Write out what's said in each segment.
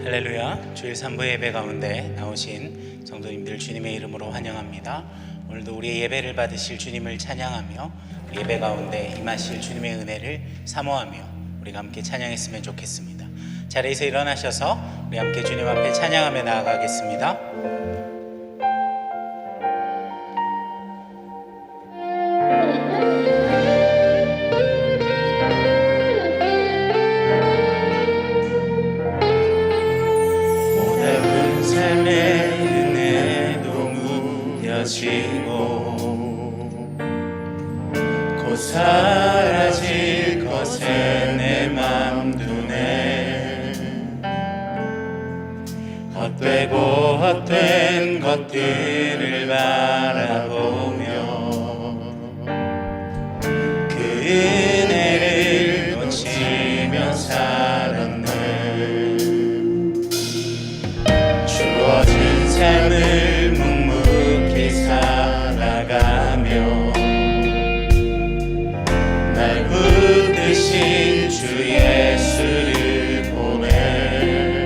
할렐루야. 주일 3부 예배 가운데 나오신 성도님들 주님의 이름으로 환영합니다. 오늘도 우리의 예배를 받으실 주님을 찬양하며 예배 가운데 임하실 주님의 은혜를 사모하며 우리가 함께 찬양했으면 좋겠습니다. 자리에서 일어나셔서 우리 함께 주님 앞에 찬양하며 나아가겠습니다. 곧 사라질 것에 내 맘 두네. 헛되고 헛된 것들을 바라보며 그 은혜를 놓치며 살았네. 주어진 삶을 묵묵히 살아가며 날 붙드신 주 예수를 보내.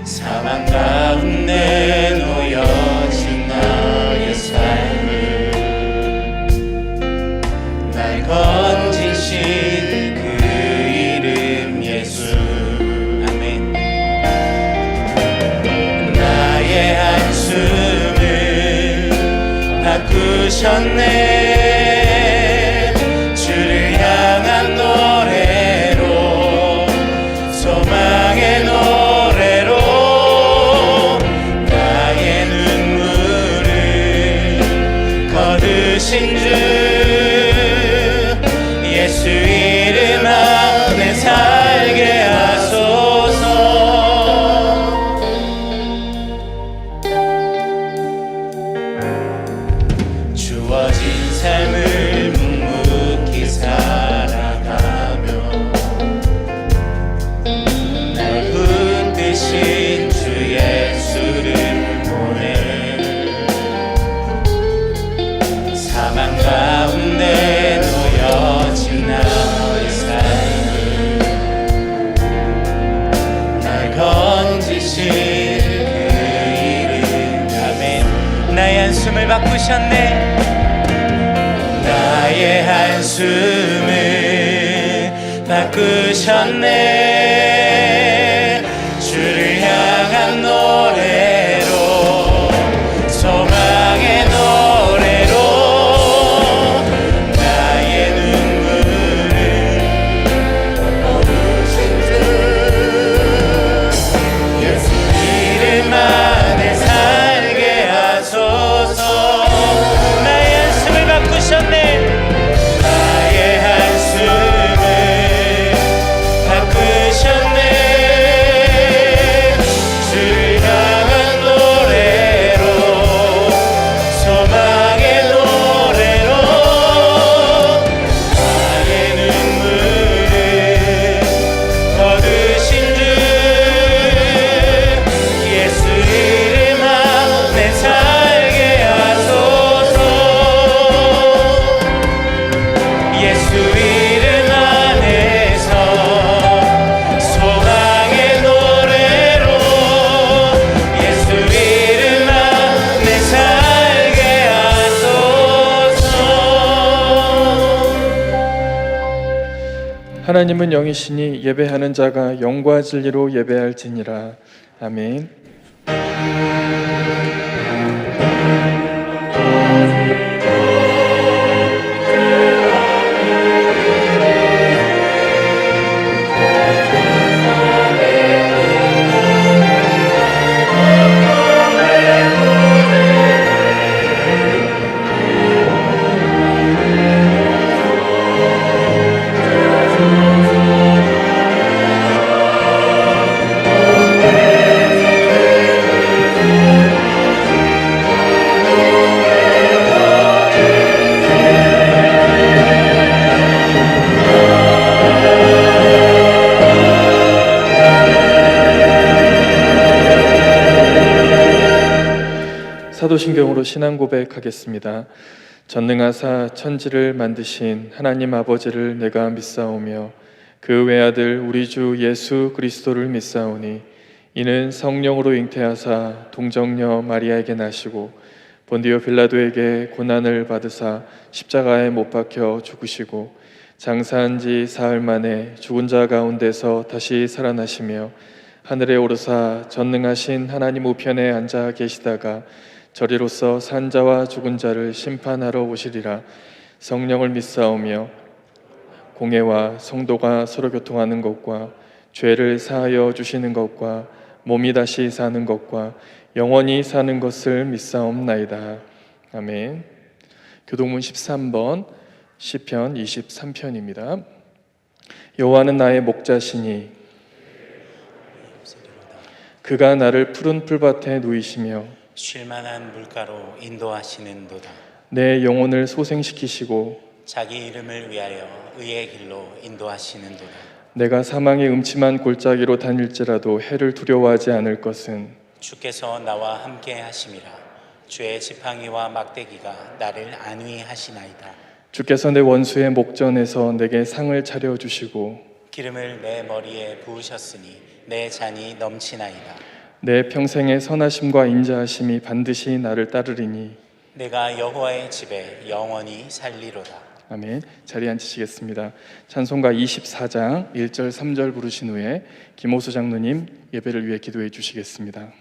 사망 가운데 놓여진 나의 삶을 날 건지신 그 이름 예수. 아멘. 나의 한숨을 바꾸셨네. 신 주 예수 이름 안에 살게 하소서. 주어진 삶을 묵묵히 살아가며 날 붙드신 주 예수를 보내. 사망 가운데 놓여진 나의 삶을 날 건지신 그 이름. 아멘. 나의 한숨을 바꾸셨네. 나의 한숨을 바꾸셨네. 주를 향한 노래로 소망의 노래로 하나님은 영이시니 예배하는 자가 영과 진리로 예배할지니라. 아멘. 사도신경으로 신앙 고백하겠습니다. 전능하사 천지를 만드신 하나님 아버지를 내가 믿사오며 그 외아들 우리 주 예수 그리스도를 믿사오니 이는 성령으로 잉태하사 동정녀 마리아에게 나시고 본디오 빌라도에게 고난을 받으사 십자가에 못 박혀 죽으시고 장사한 지 사흘 만에 죽은 자 가운데서 다시 살아나시며 하늘에 오르사 전능하신 하나님 우편에 앉아 계시다가 저리로서 산 자와 죽은 자를 심판하러 오시리라. 성령을 믿사오며 공회와 성도가 서로 교통하는 것과 죄를 사하여 주시는 것과 몸이 다시 사는 것과 영원히 사는 것을 믿사옵나이다. 아멘. 교동문 13번 시편 23편입니다. 여호와는 나의 목자시니 그가 나를 푸른 풀밭에 누이시며 쉴만한 물가로 인도하시는도다. 내 영혼을 소생시키시고 자기 이름을 위하여 의의 길로 인도하시는도다. 내가 사망의 음침한 골짜기로 다닐지라도 해를 두려워하지 않을 것은 주께서 나와 함께 하심이라. 주의 지팡이와 막대기가 나를 안위하시나이다. 주께서 내 원수의 목전에서 내게 상을 차려주시고 기름을 내 머리에 부으셨으니 내 잔이 넘치나이다. 내 평생의 선하심과 인자하심이 반드시 나를 따르리니 내가 여호와의 집에 영원히 살리로다. 아멘. 자리에 앉으시겠습니다. 찬송가 24장 1절 3절 부르신 후에 김호수 장로님 예배를 위해 기도해 주시겠습니다.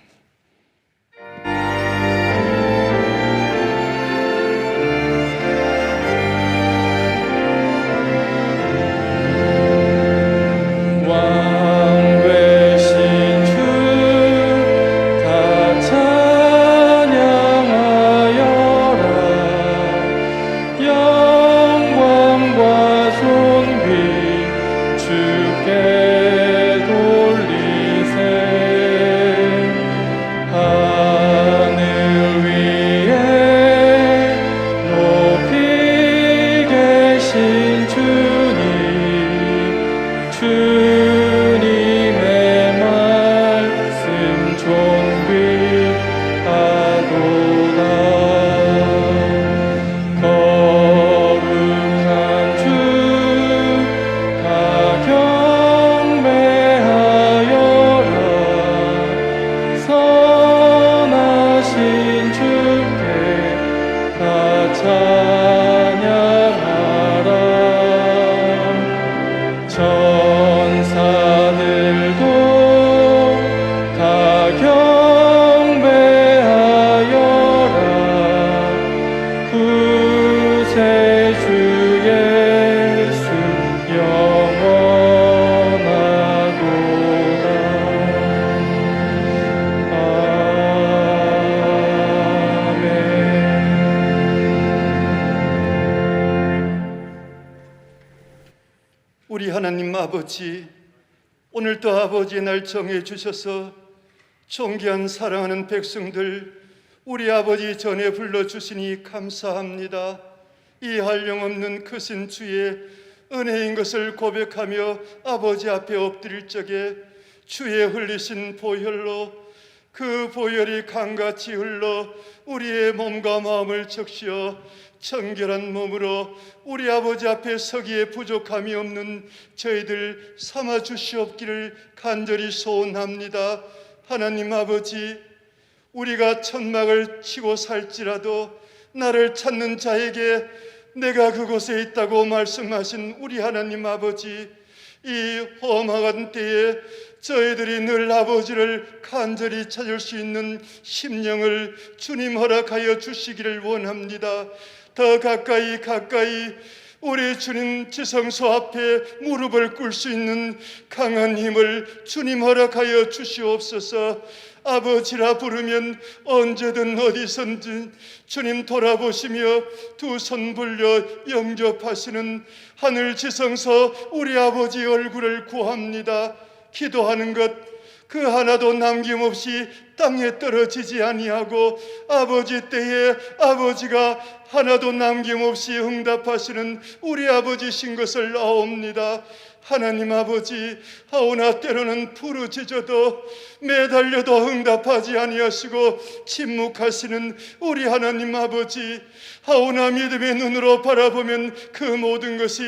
우리 하나님 아버지, 오늘도 아버지의 날 정해 주셔서 존귀한 사랑하는 백성들 우리 아버지 전에 불러주시니 감사합니다. 이 한량없는 크신 주의 은혜인 것을 고백하며 아버지 앞에 엎드릴 적에 주의 흘리신 보혈로 그 보혈이 강같이 흘러 우리의 몸과 마음을 적시어 청결한 몸으로 우리 아버지 앞에 서기에 부족함이 없는 저희들 삼아 주시옵기를 간절히 소원합니다. 하나님 아버지, 우리가 천막을 치고 살지라도 나를 찾는 자에게 내가 그곳에 있다고 말씀하신 우리 하나님 아버지, 이 험악한 때에 저희들이 늘 아버지를 간절히 찾을 수 있는 심령을 주님 허락하여 주시기를 원합니다. 더 가까이 우리 주님 지성소 앞에 무릎을 꿇을 수 있는 강한 힘을 주님 허락하여 주시옵소서. 아버지라 부르면 언제든 어디선지 주님 돌아보시며 두 손 불려 영접하시는 하늘 지성소 우리 아버지 얼굴을 구합니다. 기도하는 것 그 하나도 남김없이 땅에 떨어지지 아니하고 아버지 때에 아버지가 하나도 남김없이 응답하시는 우리 아버지신 것을 아옵니다. 하나님 아버지, 하오나 때로는 부르짖어도 매달려도 응답하지 아니하시고 침묵하시는 우리 하나님 아버지, 하오나 믿음의 눈으로 바라보면 그 모든 것이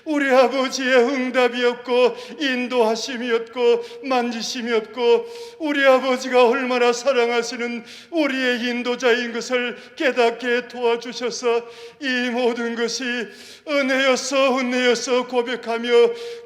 우리 아버지의 응답이었고 인도하심이었고 만지심이었고 우리 아버지가 얼마나 사랑하시는 우리의 인도자인 것을 깨닫게 도와주셔서 이 모든 것이 은혜였어 고백하며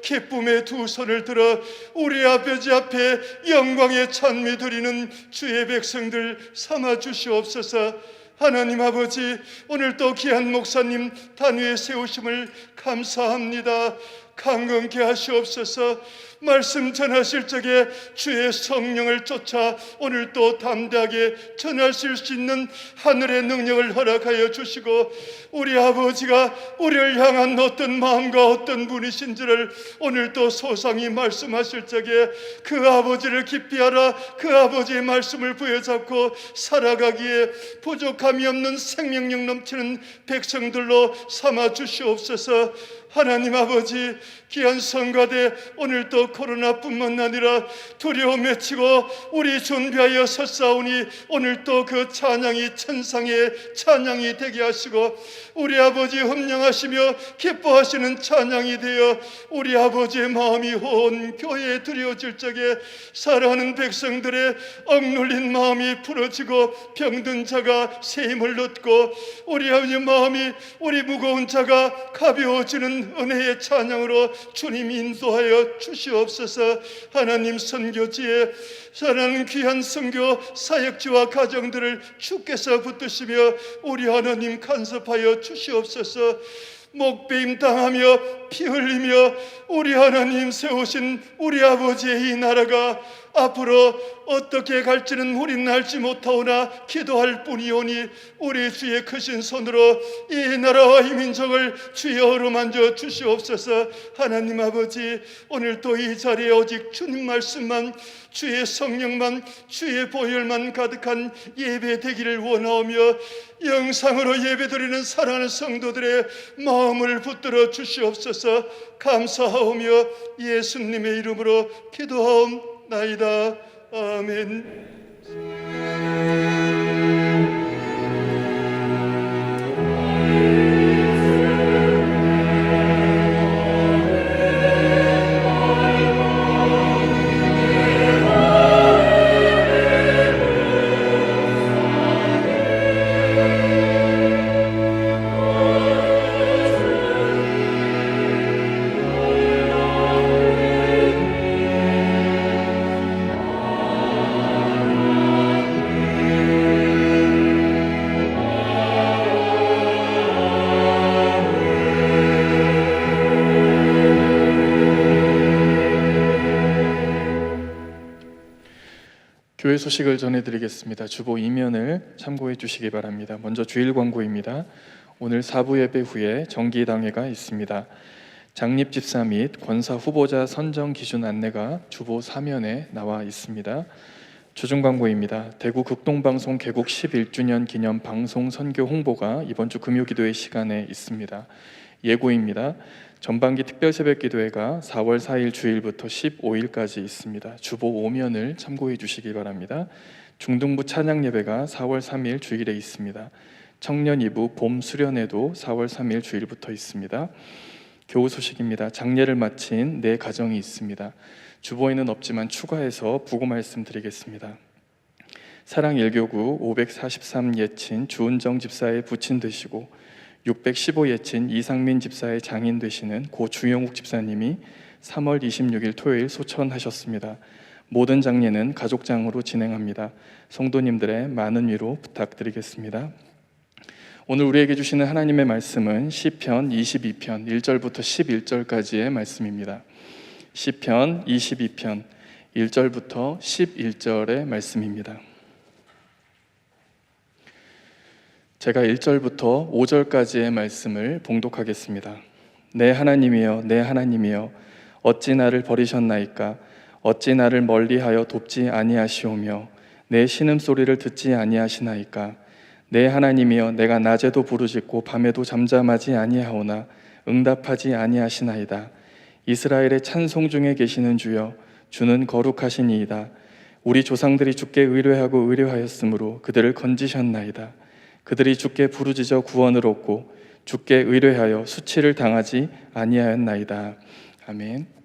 기쁨의 두 손을 들어 우리 아버지 앞에 영광의 찬미 드리는 주의 백성들 삼아 주시옵소서. 하나님 아버지, 오늘 또 귀한 목사님 단위에 세우심을 감사합니다. 강건케 하시옵소서. 말씀 전하실 적에 주의 성령을 쫓아 오늘 또 담대하게 전하실 수 있는 하늘의 능력을 허락하여 주시고 우리 아버지가 우리를 향한 어떤 마음과 어떤 분이신지를 오늘 또 소상히 말씀하실 적에 그 아버지를 깊이 알아 그 아버지의 말씀을 부여잡고 살아가기에 부족함이 없는 생명력 넘치는 백성들로 삼아 주시옵소서. 하나님 아버지, 귀한 성가대 오늘 또 코로나뿐만 아니라 두려움 맺히고 우리 준비하여 섰사오니 오늘 또 그 찬양이 천상의 찬양이 되게 하시고 우리 아버지 흠령하시며 기뻐하시는 찬양이 되어 우리 아버지의 마음이 온 교회에 드려질 적에 사랑하는 백성들의 억눌린 마음이 풀어지고 병든 자가 새 힘을 얻고 우리 아버지 마음이 우리 무거운 자가 가벼워지는 은혜의 찬양으로 주님 인도하여 주시옵소서. 하나님 선교지에 사랑하는 귀한 선교 사역지와 가정들을 주께서 붙드시며 우리 하나님 간섭하여 주시옵소서. 목배임 당하며 피 흘리며 우리 하나님 세우신 우리 아버지의 이 나라가 앞으로 어떻게 갈지는 우리는 알지 못하오나 기도할 뿐이오니 우리 주의 크신 손으로 이 나라와 이 민족을 주의 어루만져 주시옵소서. 하나님 아버지, 오늘 또 이 자리에 오직 주님 말씀만 주의 성령만 주의 보혈만 가득한 예배 되기를 원하오며 영상으로 예배드리는 사랑하는 성도들의 마음을 붙들어 주시옵소서. 감사하오며 예수님의 이름으로 기도하옵나이다. 아멘. 교회 소식을 전해드리겠습니다. 주보 2면을 참고해 주시기 바랍니다. 먼저 주일 광고입니다. 오늘 4부 예배 후에 정기당회가 있습니다. 장립집사 및 권사 후보자 선정 기준 안내가 주보 4면에 나와 있습니다. 주중 광고입니다. 대구 극동방송 개국 11주년 기념 방송 선교 홍보가 이번 주 금요기도회 시간에 있습니다. 예고입니다. 전반기 특별 새벽 기도회가 4월 4일 주일부터 15일까지 있습니다. 주보 5면을 참고해 주시기 바랍니다. 중등부 찬양 예배가 4월 3일 주일에 있습니다. 청년 2부 봄 수련회도 4월 3일 주일부터 있습니다. 교우 소식입니다. 장례를 마친 4가정이 있습니다. 주보에는 없지만 추가해서 부고 말씀드리겠습니다. 사랑일교구 543 예친 주은정 집사의 부친 되시고 615 예친 이상민 집사의 장인 되시는 고 주영욱 집사님이 3월 26일 토요일 소천하셨습니다. 모든 장례는 가족장으로 진행합니다. 성도님들의 많은 위로 부탁드리겠습니다. 오늘 우리에게 주시는 하나님의 말씀은 시편 22편 1절부터 11절까지의 말씀입니다. 시편 22편 1절부터 11절의 말씀입니다. 제가 1절부터 5절까지의 말씀을 봉독하겠습니다. 내 하나님이여, 내 하나님이여, 어찌 나를 버리셨나이까? 어찌 나를 멀리하여 돕지 아니하시오며 내 신음소리를 듣지 아니하시나이까? 내 하나님이여, 내가 낮에도 부르짖고 밤에도 잠잠하지 아니하오나 응답하지 아니하시나이다. 이스라엘의 찬송 중에 계시는 주여, 주는 거룩하시니이다. 우리 조상들이 주께 의뢰하고 의뢰하였으므로 그들을 건지셨나이다. 그들이 주께 부르짖어 구원을 얻고 주께 의뢰하여 수치를 당하지 아니하였나이다. 아멘.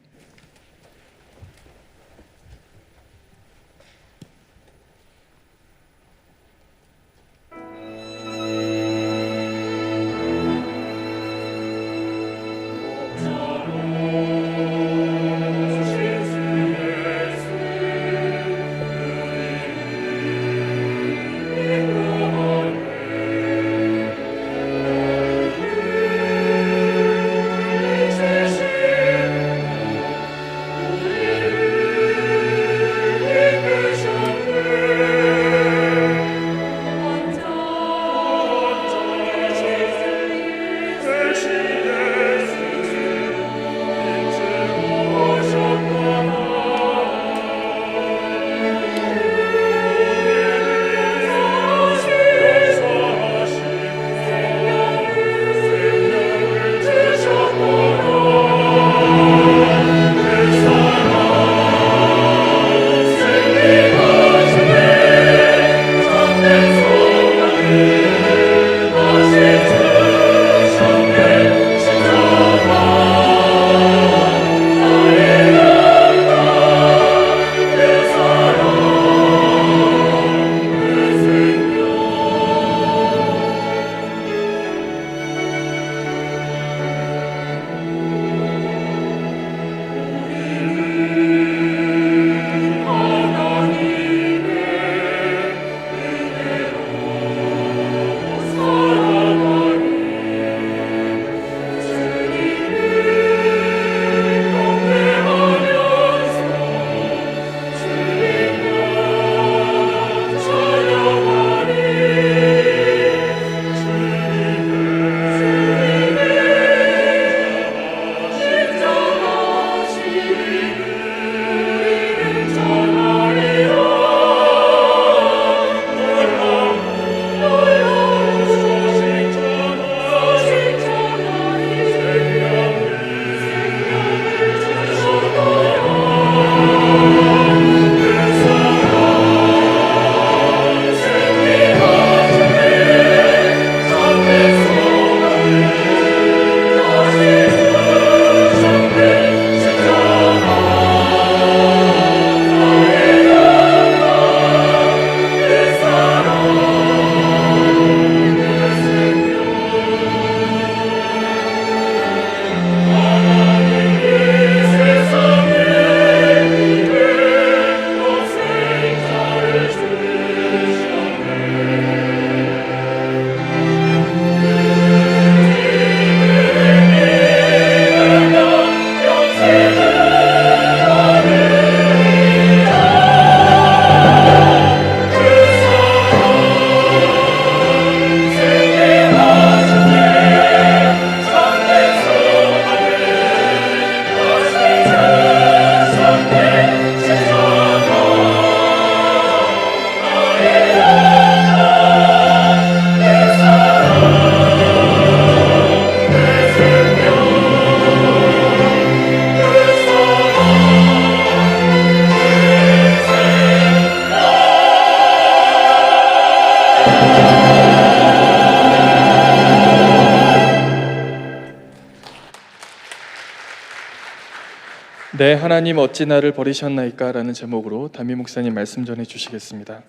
내 하나님 어찌 나를 버리셨나이까? 라는 제목으로 담임 목사님 말씀 전해 주시겠습니다.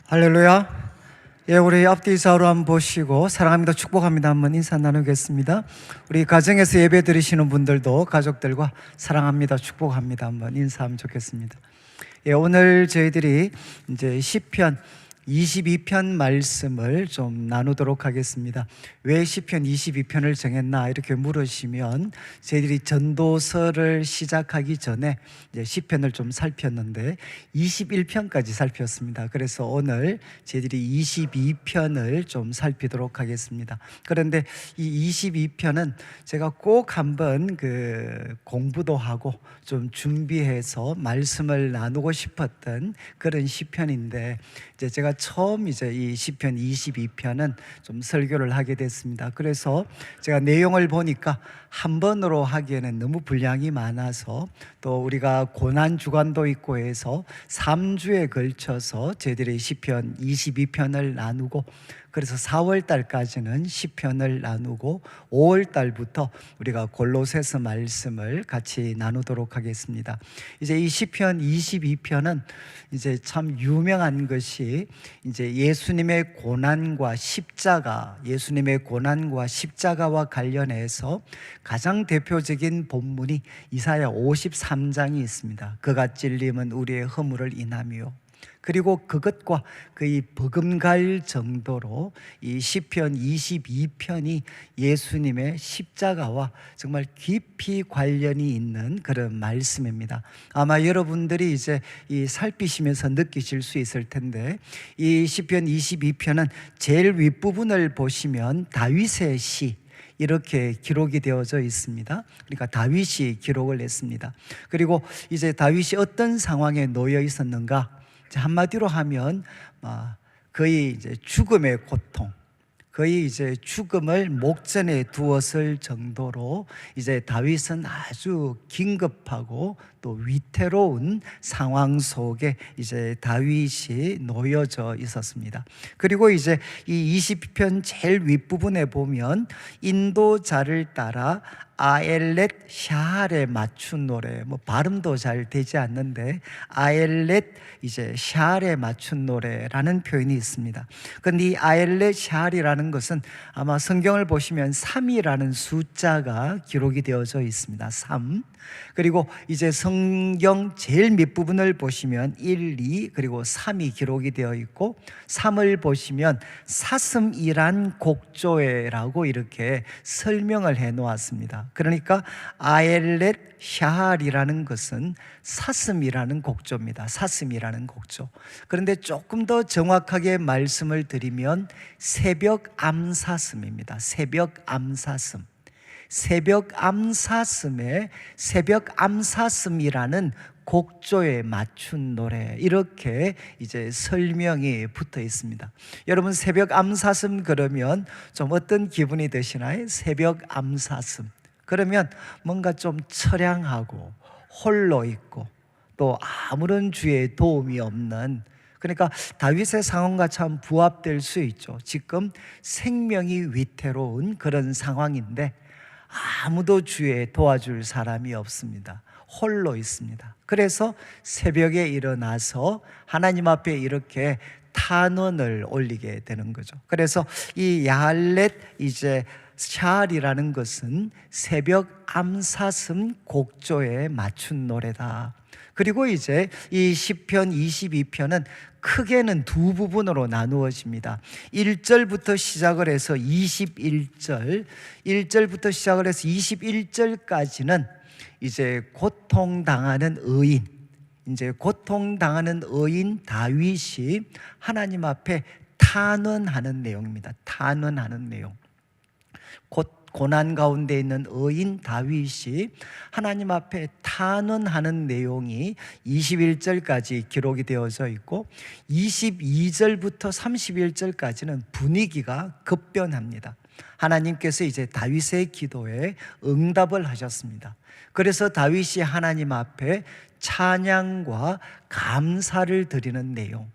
할렐루야. 예, 우리 앞뒤 좌우로 한번 보시고 사랑합니다, 축복합니다 한번 인사 나누겠습니다. 우리 가정에서 예배 드리시는 분들도 가족들과 사랑합니다, 축복합니다 한번 인사하면 좋겠습니다. 예, 오늘 저희들이 이제 시편 22편 말씀을 좀 나누도록 하겠습니다. 왜 시편 22편을 정했나 이렇게 물으시면 저희들이 전도서를 시작하기 전에 이제 시편을 좀 살폈는데 21편까지 살폈습니다. 그래서 오늘 저희들이 22편을 좀 살피도록 하겠습니다. 그런데 이 22편은 제가 꼭 한번 공부도 하고 좀 준비해서 말씀을 나누고 싶었던 그런 시편인데, 이제 제가 처음 이제 이 시편 22편은 좀 설교를 하게 됐습니다. 그래서 제가 내용을 보니까 한 번으로 하기에는 너무 분량이 많아서, 또 우리가 고난 주간도 있고 해서 3주에 걸쳐서 저희들이 시편 22편을 나누고, 그래서 4월 달까지는 시편을 나누고 5월 달부터 우리가 골로새서 말씀을 같이 나누도록 하겠습니다. 이제 이 시편 22편은 이제 참 유명한 것이 이제 예수님의 고난과 십자가와 관련해서 가장 대표적인 본문이 이사야 53장이 있습니다. 그가 찔림은 우리의 허물을 인하며, 그리고 그것과 거의 버금갈 정도로 이 시편 22편이 예수님의 십자가와 정말 깊이 관련이 있는 그런 말씀입니다. 아마 여러분들이 이제 이 살피시면서 느끼실 수 있을 텐데, 이 시편 22편은 제일 윗부분을 보시면 다윗의 시 이렇게 기록이 되어져 있습니다. 그러니까 다윗이 기록을 했습니다. 그리고 이제 다윗이 어떤 상황에 놓여 있었는가? 한마디로 하면 거의 이제 죽음의 고통, 거의 이제 죽음을 목전에 두었을 정도로 이제 다윗은 아주 긴급하고 또 위태로운 상황 속에 이제 다윗이 놓여져 있었습니다. 그리고 이제 이 20편 제일 윗부분에 보면 인도자를 따라 아엘렛 샤할에 맞춘 노래, 발음도 잘 되지 않는데 아엘렛 이제 샤할에 맞춘 노래라는 표현이 있습니다. 그런데 이 아엘렛 샤할이라는 것은 아마 성경을 보시면 3이라는 숫자가 기록이 되어져 있습니다. 3. 그리고 이제 성경 제일 밑부분을 보시면 1, 2 그리고 3이 기록이 되어 있고, 3을 보시면 사슴이란 곡조에라고 이렇게 설명을 해 놓았습니다. 그러니까 아엘렛 샤할이라는 것은 사슴이라는 곡조입니다. 사슴이라는 곡조. 그런데 조금 더 정확하게 말씀을 드리면 새벽 암사슴입니다. 새벽 암사슴. 새벽 암사슴이라는 곡조에 맞춘 노래, 이렇게 이제 설명이 붙어 있습니다. 여러분, 새벽 암사슴 그러면 좀 어떤 기분이 드시나요? 새벽 암사슴 그러면 뭔가 좀 처량하고 홀로 있고 또 아무런 주의 도움이 없는, 그러니까 다윗의 상황과 참 부합될 수 있죠. 지금 생명이 위태로운 그런 상황인데 아무도 주의 도와줄 사람이 없습니다. 홀로 있습니다. 그래서 새벽에 일어나서 하나님 앞에 이렇게 탄원을 올리게 되는 거죠. 그래서 이 야할렛 이제 샤알이라는 것은 새벽 암사슴 곡조에 맞춘 노래다. 그리고 이제 이 시편 22편은 크게는 두 부분으로 나누어집니다. 1절부터 시작을 해서 1절부터 시작을 해서 21절까지는 이제 고통당하는 의인 다윗이 하나님 앞에 탄원하는 내용입니다. 탄원하는 내용. 고난 가운데 있는 의인 다윗이 하나님 앞에 탄원하는 내용이 21절까지 기록이 되어져 있고, 22절부터 31절까지는 분위기가 급변합니다. 하나님께서 이제 다윗의 기도에 응답을 하셨습니다. 그래서 다윗이 하나님 앞에 찬양과 감사를 드리는 내용,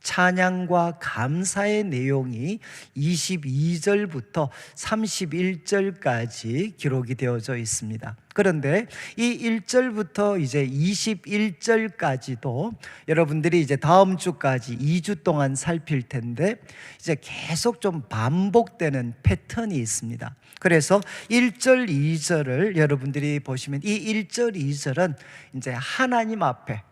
찬양과 감사의 내용이 22절부터 31절까지 기록이 되어져 있습니다. 그런데 이 1절부터 이제 21절까지도 여러분들이 이제 다음 주까지 2주 동안 살필 텐데 이제 계속 좀 반복되는 패턴이 있습니다. 그래서 1절, 2절을 여러분들이 보시면 이 1절, 2절은 이제 하나님 앞에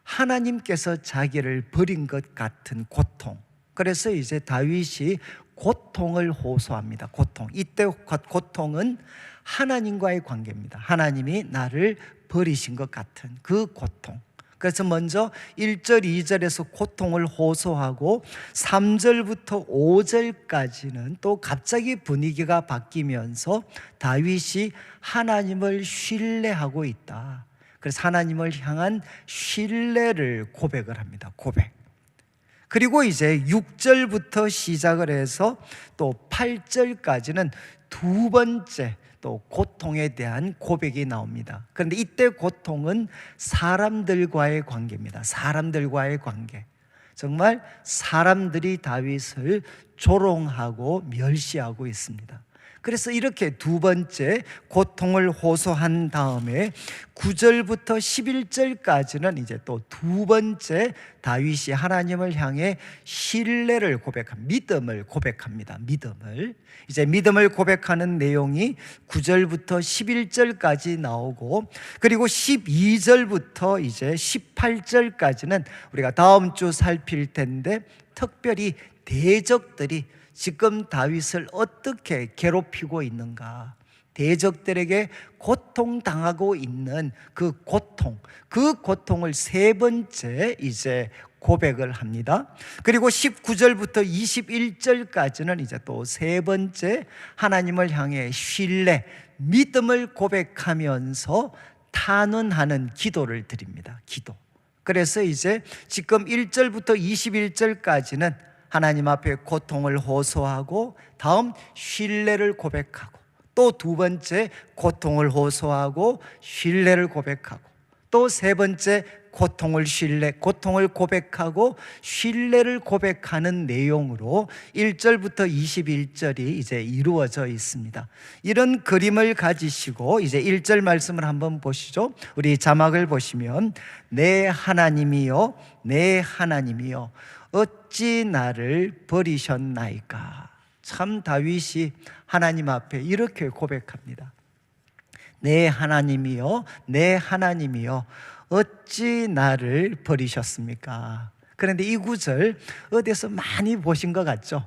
하나님께서 자기를 버린 것 같은 고통, 그래서 이제 다윗이 고통을 호소합니다. 고통. 이때 고통은 하나님과의 관계입니다. 하나님이 나를 버리신 것 같은 그 고통. 그래서 먼저 1절, 2절에서 고통을 호소하고 3절부터 5절까지는 또 갑자기 분위기가 바뀌면서 다윗이 하나님을 신뢰하고 있다. 그래서 하나님을 향한 신뢰를 고백을 합니다. 고백. 그리고 이제 6절부터 시작을 해서 또 8절까지는 두 번째 또 고통에 대한 고백이 나옵니다. 그런데 이때 고통은 사람들과의 관계입니다. 사람들과의 관계. 정말 사람들이 다윗을 조롱하고 멸시하고 있습니다. 그래서 이렇게 두 번째 고통을 호소한 다음에 9절부터 11절까지는 이제 또 두 번째 다윗이 하나님을 향해 신뢰를 고백합니다. 믿음을 고백합니다. 믿음을. 이제 믿음을 고백하는 내용이 9절부터 11절까지 나오고, 그리고 12절부터 이제 18절까지는 우리가 다음 주 살필 텐데, 특별히 대적들이 지금 다윗을 어떻게 괴롭히고 있는가, 대적들에게 고통당하고 있는 그 고통을 세 번째 이제 고백을 합니다. 그리고 19절부터 21절까지는 이제 또 세 번째 하나님을 향해 신뢰, 믿음을 고백하면서 탄원하는 기도를 드립니다. 기도. 그래서 이제 지금 1절부터 21절까지는 하나님 앞에 고통을 호소하고, 다음 신뢰를 고백하고, 또 두 번째 고통을 호소하고 신뢰를 고백하고, 또 세 번째 고통을 고백하고 신뢰를 고백하는 내용으로 1절부터 21절이 이제 이루어져 있습니다. 이런 그림을 가지시고 이제 1절 말씀을 한번 보시죠. 우리 자막을 보시면, 내 하나님이여, 내 하나님이여, 어찌 나를 버리셨나이까. 참 다윗이 하나님 앞에 이렇게 고백합니다. 내 하나님이여, 내 하나님이여, 어찌 나를 버리셨습니까? 그런데 이 구절 어디서 많이 보신 것 같죠?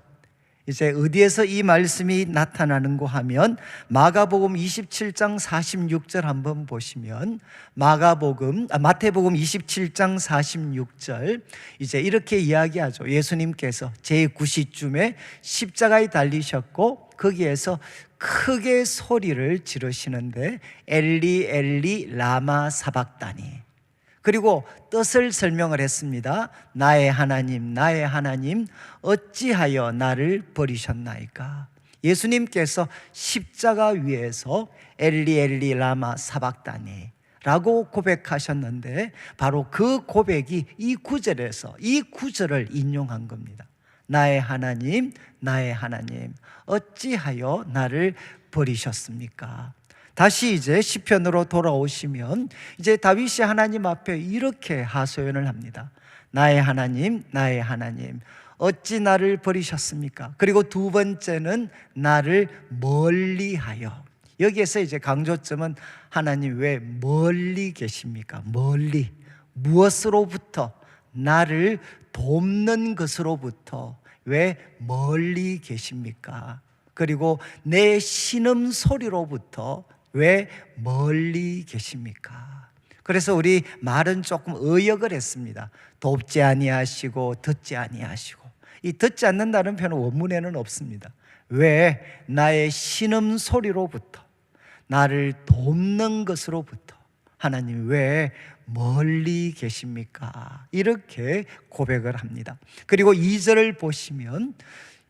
이제 어디에서 이 말씀이 나타나는고 하면, 마태복음 27장 46절 한번 보시면, 마태복음 27장 46절 이제 이렇게 이야기하죠. 예수님께서 제9시쯤에 십자가에 달리셨고, 거기에서 크게 소리를 지르시는데, 엘리 엘리 라마 사박다니. 그리고 뜻을 설명을 했습니다. 나의 하나님, 나의 하나님, 어찌하여 나를 버리셨나이까. 예수님께서 십자가 위에서 엘리 엘리 라마 사박다니 라고 고백하셨는데, 바로 그 고백이 이 구절을 인용한 겁니다. 나의 하나님, 나의 하나님, 어찌하여 나를 버리셨습니까? 다시 이제 시편으로 돌아오시면, 이제 다윗이 하나님 앞에 이렇게 하소연을 합니다. 나의 하나님, 나의 하나님, 어찌 나를 버리셨습니까? 그리고 두 번째는 나를 멀리하여. 여기에서 이제 강조점은, 하나님 왜 멀리 계십니까? 멀리. 무엇으로부터? 나를 돕는 것으로부터 왜 멀리 계십니까? 그리고 내 신음소리로부터 왜 멀리 계십니까? 그래서 우리 말은 조금 의역을 했습니다. 돕지 아니하시고 듣지 아니하시고. 이 듣지 않는다는 표현은 원문에는 없습니다. 왜 나의 신음소리로부터, 나를 돕는 것으로부터 하나님 왜 멀리 계십니까? 이렇게 고백을 합니다. 그리고 2절을 보시면,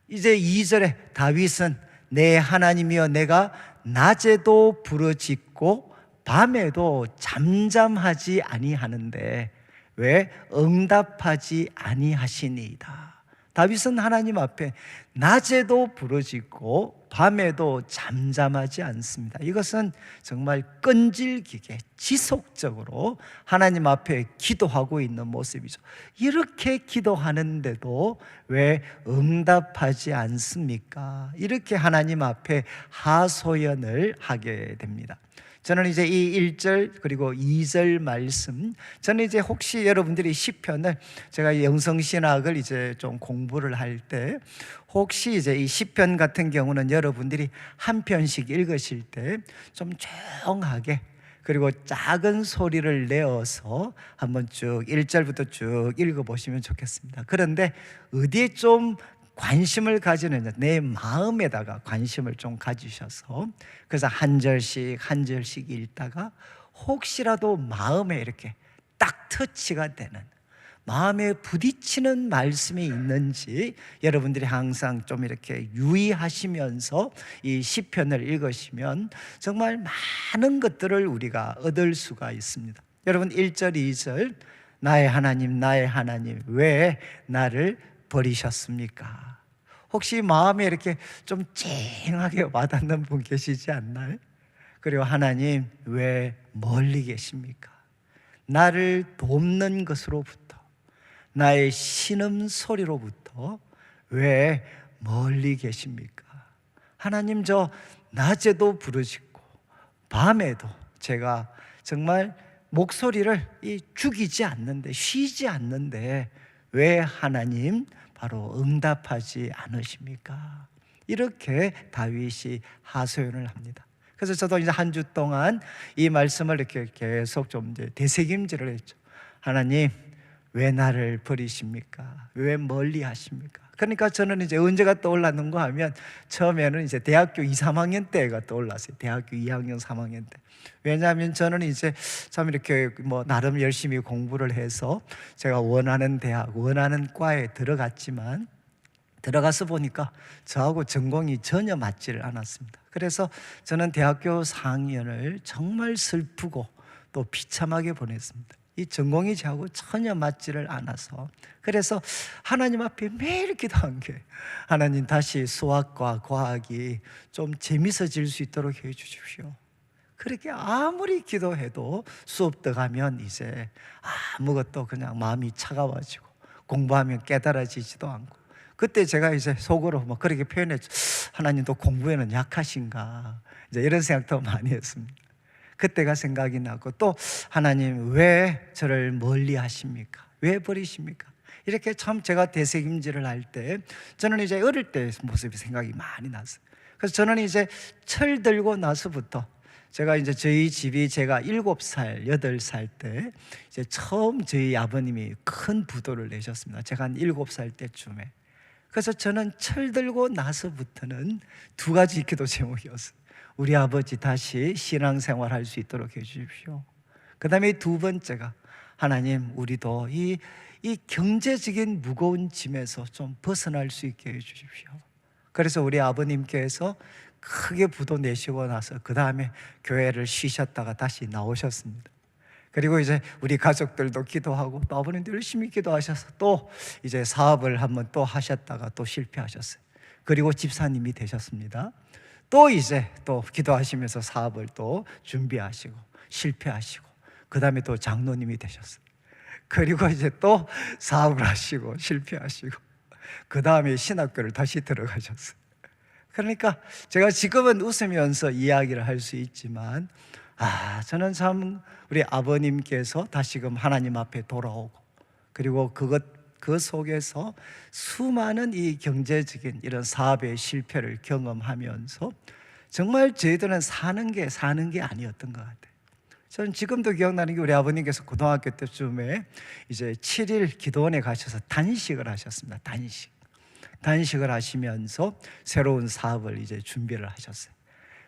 이제 2절에 다윗은 내 하나님이여, 내가 낮에도 부르짖고 밤에도 잠잠하지 아니하는데 왜 응답하지 아니하시니이다. 다윗은 하나님 앞에 낮에도 부르짖고 밤에도 잠잠하지 않습니다. 이것은 정말 끈질기게 지속적으로 하나님 앞에 기도하고 있는 모습이죠. 이렇게 기도하는데도 왜 응답하지 않습니까? 이렇게 하나님 앞에 하소연을 하게 됩니다. 저는 이제 이 1절 그리고 2절 말씀, 저는 이제 혹시 여러분들이 시편을, 제가 영성신학을 이제 좀 공부를 할 때 혹시 이제 이 시편 같은 경우는 여러분들이 한 편씩 읽으실 때 좀 조용하게 그리고 작은 소리를 내어서 한번 쭉 1절부터 쭉 읽어보시면 좋겠습니다. 그런데 어디에 좀 관심을 가지느냐, 내 마음에다가 관심을 좀 가지셔서 그래서 한 절씩 한 절씩 읽다가 혹시라도 마음에 이렇게 딱 터치가 되는, 마음에 부딪히는 말씀이 있는지 여러분들이 항상 좀 이렇게 유의하시면서 이 시편을 읽으시면 정말 많은 것들을 우리가 얻을 수가 있습니다. 여러분 1절 2절, 나의 하나님 나의 하나님 왜 나를 버리셨습니까? 혹시 마음에 이렇게 좀 찡하게 와닿는 분 계시지 않나요? 그리고 하나님 왜 멀리 계십니까? 나를 돕는 것으로부터, 나의 신음소리로부터 왜 멀리 계십니까? 하나님, 저 낮에도 부르짖고 밤에도 제가 정말 목소리를 죽이지 않는데, 쉬지 않는데 왜 하나님 바로 응답하지 않으십니까? 이렇게 다윗이 하소연을 합니다. 그래서 저도 이제 한 주 동안 이 말씀을 이렇게 계속 좀 이제 되새김질을 했죠. 하나님 왜 나를 버리십니까? 왜 멀리 하십니까? 그러니까 저는 이제 언제가 떠올랐는가 하면 처음에는 이제 대학교 2, 3학년 때가 떠올랐어요. 대학교 2학년, 3학년 때. 왜냐하면 저는 이제 참 이렇게 뭐 나름 열심히 공부를 해서 제가 원하는 대학, 원하는 과에 들어갔지만 들어가서 보니까 저하고 전공이 전혀 맞지를 않았습니다. 그래서 저는 대학교 4학년을 정말 슬프고 또 비참하게 보냈습니다. 이 전공이 저하고 전혀 맞지를 않아서, 그래서 하나님 앞에 매일 기도한 게, 하나님 다시 수학과 과학이 좀 재밌어질 수 있도록 해 주십시오. 그렇게 아무리 기도해도 수업 들어가면 이제 아무것도 그냥 마음이 차가워지고 공부하면 깨달아지지도 않고, 그때 제가 이제 속으로 뭐 그렇게 표현했죠. 하나님도 공부에는 약하신가, 이제 이런 생각도 많이 했습니다. 그때가 생각이 나고, 또 하나님 왜 저를 멀리 하십니까? 왜 버리십니까? 이렇게 참 제가 되새김질을 할 때 저는 이제 어릴 때 모습이 생각이 많이 났어요. 그래서 저는 이제 철 들고 나서부터, 제가 이제 저희 집이 제가 7살, 8살 때 이제 처음 저희 아버님이 큰 부도를 내셨습니다. 제가 한 7살 때쯤에. 그래서 저는 철 들고 나서부터는 두 가지 기도 제목이었어요. 우리 아버지 다시 신앙생활 할 수 있도록 해주십시오. 그 다음에 두 번째가, 하나님 우리도 이 경제적인 무거운 짐에서 좀 벗어날 수 있게 해주십시오. 그래서 우리 아버님께서 크게 부도 내시고 나서 그 다음에 교회를 쉬셨다가 다시 나오셨습니다. 그리고 이제 우리 가족들도 기도하고 또 아버님도 열심히 기도하셔서 또 이제 사업을 한번 또 하셨다가 또 실패하셨어요. 그리고 집사님이 되셨습니다. 또 이제 또 기도하시면서 사업을 또 준비하시고 실패하시고, 그 다음에 또 장로님이 되셨어요. 그리고 이제 또 사업을 하시고 실패하시고, 그 다음에 신학교를 다시 들어가셨어요. 그러니까 제가 지금은 웃으면서 이야기를 할 수 있지만, 저는 참 우리 아버님께서 다시금 하나님 앞에 돌아오고, 그리고 그 속에서 수많은 이 경제적인 이런 사업의 실패를 경험하면서 정말 저희들은 사는 게 아니었던 것 같아요. 저는 지금도 기억나는 게, 우리 아버님께서 고등학교 때쯤에 이제 7일 기도원에 가셔서 단식을 하셨습니다. 단식을 하시면서 새로운 사업을 이제 준비를 하셨어요.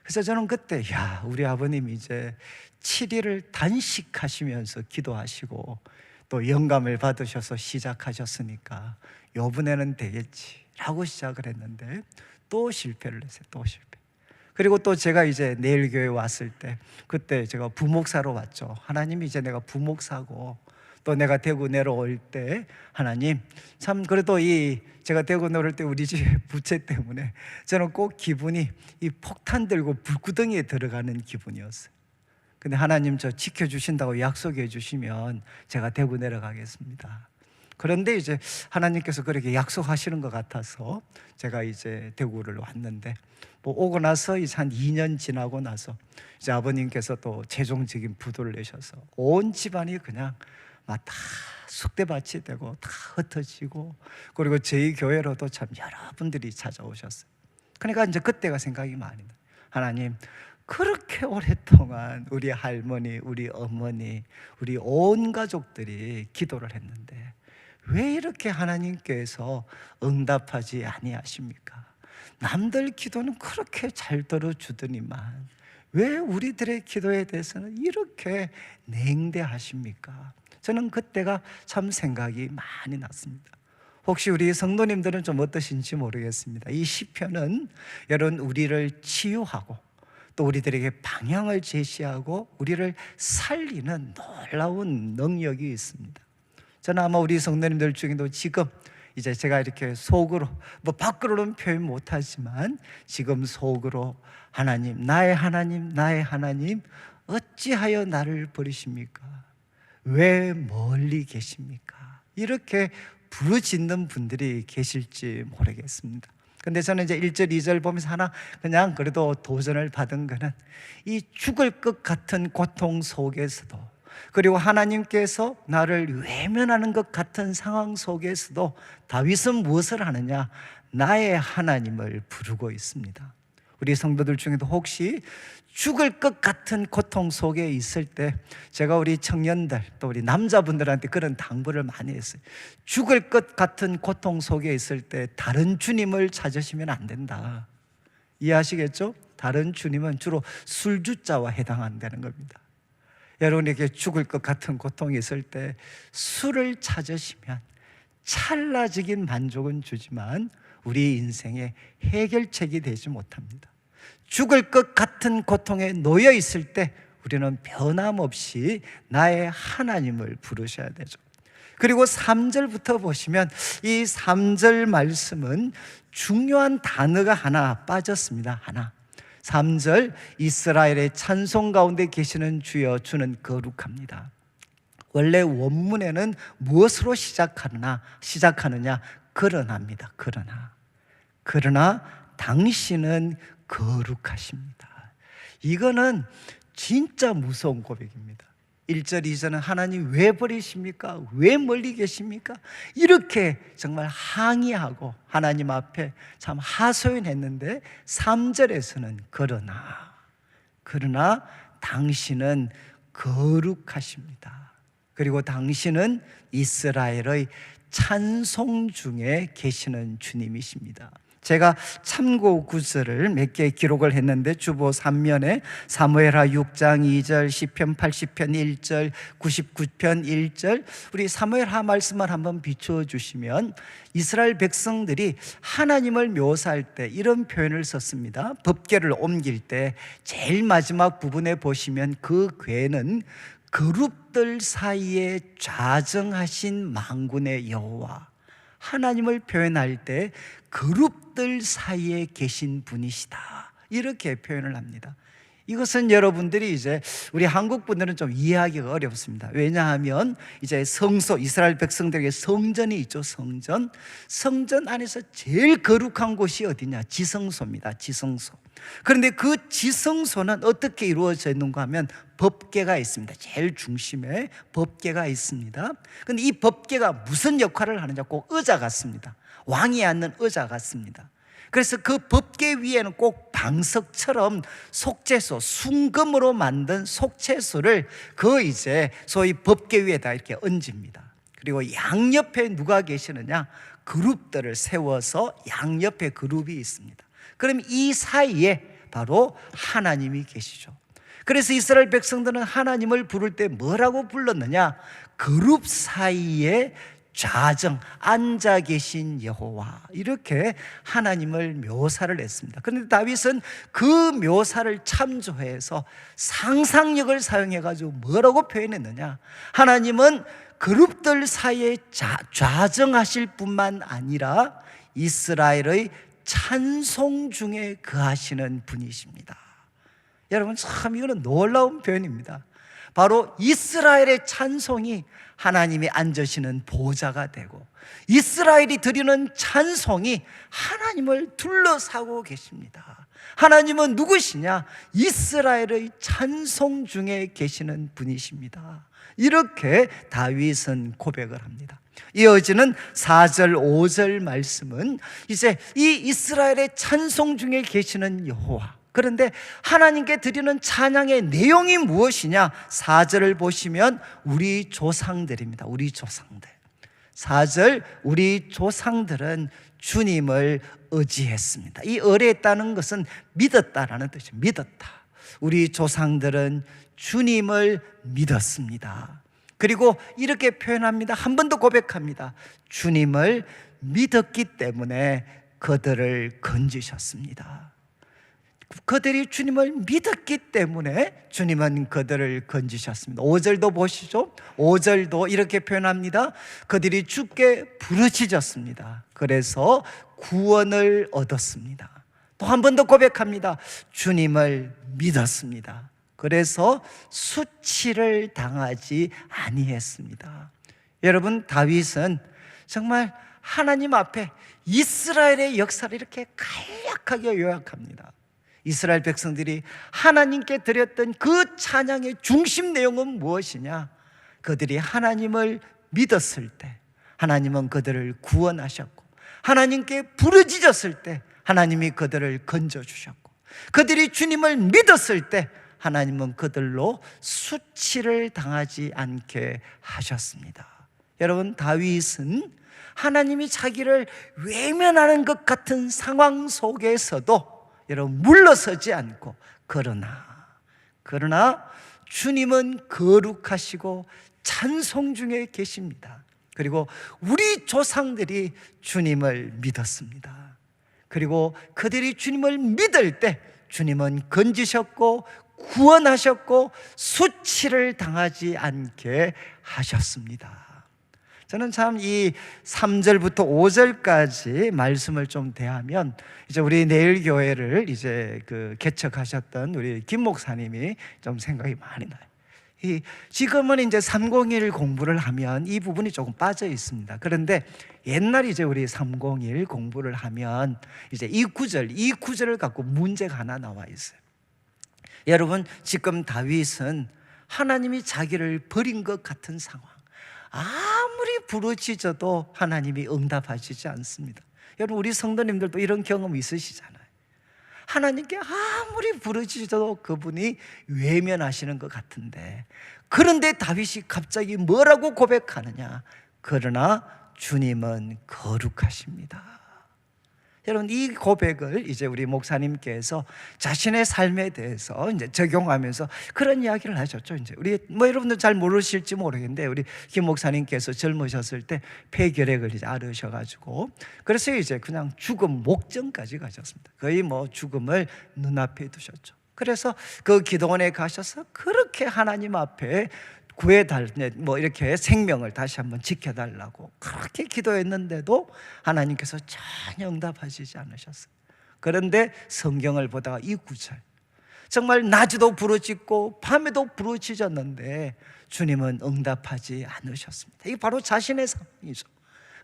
그래서 저는 그때, 우리 아버님이 이제 7일을 단식하시면서 기도하시고 또 영감을 받으셔서 시작하셨으니까 요번에는 되겠지라고 시작을 했는데 또 실패를 했어요. 또 실패. 그리고 또 제가 이제 내일교회 왔을 때, 그때 제가 부목사로 왔죠. 하나님, 이제 내가 부목사고 또 내가 대구 내려올 때, 하나님 참 그래도 제가 대구 내려올 때 우리 집 부채 때문에 저는 꼭 기분이 이 폭탄 들고 불구덩이에 들어가는 기분이었어요. 근데 하나님 저 지켜주신다고 약속해 주시면 제가 대구 내려가겠습니다. 그런데 이제 하나님께서 그렇게 약속하시는 것 같아서 제가 이제 대구를 왔는데, 뭐 오고 나서 이제 한 2년 지나고 나서 이제 아버님께서 또 최종적인 부도를 내셔서 온 집안이 그냥 막 다 쑥대밭이 되고 다 흩어지고, 그리고 저희 교회로도 참 여러분들이 찾아오셨어요. 그러니까 이제 그때가 생각이 많이 나요. 하나님, 그렇게 오랫동안 우리 할머니, 우리 어머니, 우리 온 가족들이 기도를 했는데 왜 이렇게 하나님께서 응답하지 아니하십니까? 남들 기도는 그렇게 잘 들어주더니만 왜 우리들의 기도에 대해서는 이렇게 냉대하십니까? 저는 그때가 참 생각이 많이 났습니다. 혹시 우리 성도님들은 좀 어떠신지 모르겠습니다. 이 시편은 여러분 우리를 치유하고 또 우리들에게 방향을 제시하고 우리를 살리는 놀라운 능력이 있습니다. 저는 아마 우리 성도님들 중에도 지금 이제 제가 이렇게 속으로, 뭐 밖으로는 표현 못하지만 지금 속으로 하나님, 나의 하나님, 나의 하나님, 어찌하여 나를 버리십니까? 왜 멀리 계십니까? 이렇게 부르짖는 분들이 계실지 모르겠습니다. 근데 저는 이제 1절, 2절 보면서 하나 그냥 그래도 도전을 받은 거는 이 죽을 것 같은 고통 속에서도, 그리고 하나님께서 나를 외면하는 것 같은 상황 속에서도 다윗은 무엇을 하느냐? 나의 하나님을 부르고 있습니다. 우리 성도들 중에도 혹시 죽을 것 같은 고통 속에 있을 때 제가 우리 청년들 또 우리 남자분들한테 그런 당부를 많이 했어요. 죽을 것 같은 고통 속에 있을 때 다른 주님을 찾으시면 안 된다. 이해하시겠죠? 다른 주님은 주로 술주자와 해당한다는 겁니다. 여러분에게 죽을 것 같은 고통이 있을 때 술을 찾으시면 찰나적인 만족은 주지만 우리 인생의 해결책이 되지 못합니다. 죽을 것 같은 고통에 놓여 있을 때 우리는 변함없이 나의 하나님을 부르셔야 되죠. 그리고 3절부터 보시면 이 3절 말씀은 중요한 단어가 하나 빠졌습니다. 하나. 3절, 이스라엘의 찬송 가운데 계시는 주여, 주는 거룩합니다. 원래 원문에는 무엇으로 시작하느냐? 그러나입니다. 그러나 당신은 거룩하십니다. 이거는 진짜 무서운 고백입니다. 1절, 2절은 하나님 왜 버리십니까? 왜 멀리 계십니까? 이렇게 정말 항의하고 하나님 앞에 참 하소연했는데 3절에서는 그러나 당신은 거룩하십니다. 그리고 당신은 이스라엘의 찬송 중에 계시는 주님이십니다. 제가 참고 구절을 몇 개 기록을 했는데 주보 3면에 사무엘하 6장 2절, 시편 80편 1절, 99편 1절, 우리 사무엘하 말씀을 한번 비추어 주시면 이스라엘 백성들이 하나님을 묘사할 때 이런 표현을 썼습니다. 법궤를 옮길 때 제일 마지막 부분에 보시면 그 궤는 그룹들 사이에 좌정하신 만군의 여호와, 하나님을 표현할 때 그룹들 사이에 계신 분이시다, 이렇게 표현을 합니다. 이것은 여러분들이 이제 우리 한국 분들은 좀 이해하기가 어렵습니다. 왜냐하면 이제 성소, 이스라엘 백성들에게 성전이 있죠. 성전 안에서 제일 거룩한 곳이 어디냐? 지성소입니다. 지성소. 그런데 그 지성소는 어떻게 이루어져 있는가 하면 법궤가 있습니다. 제일 중심에 법궤가 있습니다. 그런데 이 법궤가 무슨 역할을 하느냐? 꼭 의자 같습니다. 왕이 앉는 의자 같습니다. 그래서 그 법궤 위에는 꼭 방석처럼 속죄소, 순금으로 만든 속죄소를 그 이제 소위 법궤 위에다 이렇게 얹습니다. 그리고 양옆에 누가 계시느냐? 그룹들을 세워서 양옆에 그룹이 있습니다. 그럼 이 사이에 바로 하나님이 계시죠. 그래서 이스라엘 백성들은 하나님을 부를 때 뭐라고 불렀느냐? 그룹 사이에 좌정, 앉아 계신 여호와, 이렇게 하나님을 묘사를 했습니다. 그런데 다윗은 그 묘사를 참조해서 상상력을 사용해가지고 뭐라고 표현했느냐? 하나님은 그룹들 사이에 좌정하실 뿐만 아니라 이스라엘의 찬송 중에 거하시는 분이십니다. 여러분, 참 이거는 놀라운 표현입니다. 바로 이스라엘의 찬송이 하나님이 앉으시는 보좌가 되고, 이스라엘이 드리는 찬송이 하나님을 둘러싸고 계십니다. 하나님은 누구시냐? 이스라엘의 찬송 중에 계시는 분이십니다. 이렇게 다윗은 고백을 합니다. 이어지는 4절 5절 말씀은 이제 이 이스라엘의 찬송 중에 계시는 여호와, 그런데 하나님께 드리는 찬양의 내용이 무엇이냐? 4절을 보시면 우리 조상들입니다. 우리 조상들. 4절, 우리 조상들은 주님을 의지했습니다. 이 의뢰했다는 것은 믿었다라는 뜻이에요. 믿었다. 우리 조상들은 주님을 믿었습니다. 그리고 이렇게 표현합니다. 한 번 더 고백합니다. 주님을 믿었기 때문에 그들을 건지셨습니다. 그들이 주님을 믿었기 때문에 주님은 그들을 건지셨습니다. 5절도 보시죠. 5절도 이렇게 표현합니다. 그들이 주께 부르짖었습니다. 그래서 구원을 얻었습니다. 또 한 번 더 고백합니다. 주님을 믿었습니다. 그래서 수치를 당하지 아니했습니다. 여러분, 다윗은 정말 하나님 앞에 이스라엘의 역사를 이렇게 간략하게 요약합니다. 이스라엘 백성들이 하나님께 드렸던 그 찬양의 중심 내용은 무엇이냐? 그들이 하나님을 믿었을 때 하나님은 그들을 구원하셨고, 하나님께 부르짖었을 때 하나님이 그들을 건져주셨고, 그들이 주님을 믿었을 때 하나님은 그들로 수치를 당하지 않게 하셨습니다. 여러분, 다윗은 하나님이 자기를 외면하는 것 같은 상황 속에서도 여러분 물러서지 않고, 그러나 주님은 거룩하시고 찬송 중에 계십니다. 그리고 우리 조상들이 주님을 믿었습니다. 그리고 그들이 주님을 믿을 때 주님은 건지셨고 구원하셨고 수치를 당하지 않게 하셨습니다. 저는 참 이 3절부터 5절까지 말씀을 좀 대하면, 이제 우리 내일 교회를 이제 개척하셨던 우리 김 목사님이 좀 생각이 많이 나요. 지금은 이제 301 공부를 하면 이 부분이 조금 빠져 있습니다. 그런데 옛날 이제 우리 301 공부를 하면 이제 이 구절을 갖고 문제가 하나 나와 있어요. 여러분, 지금 다윗은 하나님이 자기를 버린 것 같은 상황, 아무리 부르짖어도 하나님이 응답하시지 않습니다. 여러분, 우리 성도님들도 이런 경험 있으시잖아요. 하나님께 아무리 부르짖어도 그분이 외면하시는 것 같은데, 그런데 다윗이 갑자기 뭐라고 고백하느냐? 그러나 주님은 거룩하십니다. 여러분, 이 고백을 이제 우리 목사님께서 자신의 삶에 대해서 이제 적용하면서 그런 이야기를 하셨죠. 이제 우리 여러분들 잘 모르실지 모르겠는데, 우리 김 목사님께서 젊으셨을 때 폐결핵을 이제 앓으셔가지고, 그래서 이제 그냥 죽음 목전까지 가셨습니다. 거의 죽음을 눈앞에 두셨죠. 그래서 그 기도원에 가셔서 그렇게 하나님 앞에 이렇게 생명을 다시 한번 지켜달라고 그렇게 기도했는데도 하나님께서 전혀 응답하시지 않으셨어요. 그런데 성경을 보다가 이 구절, 정말 낮에도 부르짖고 밤에도 부르짖었는데 주님은 응답하지 않으셨습니다. 이게 바로 자신의 상황이죠.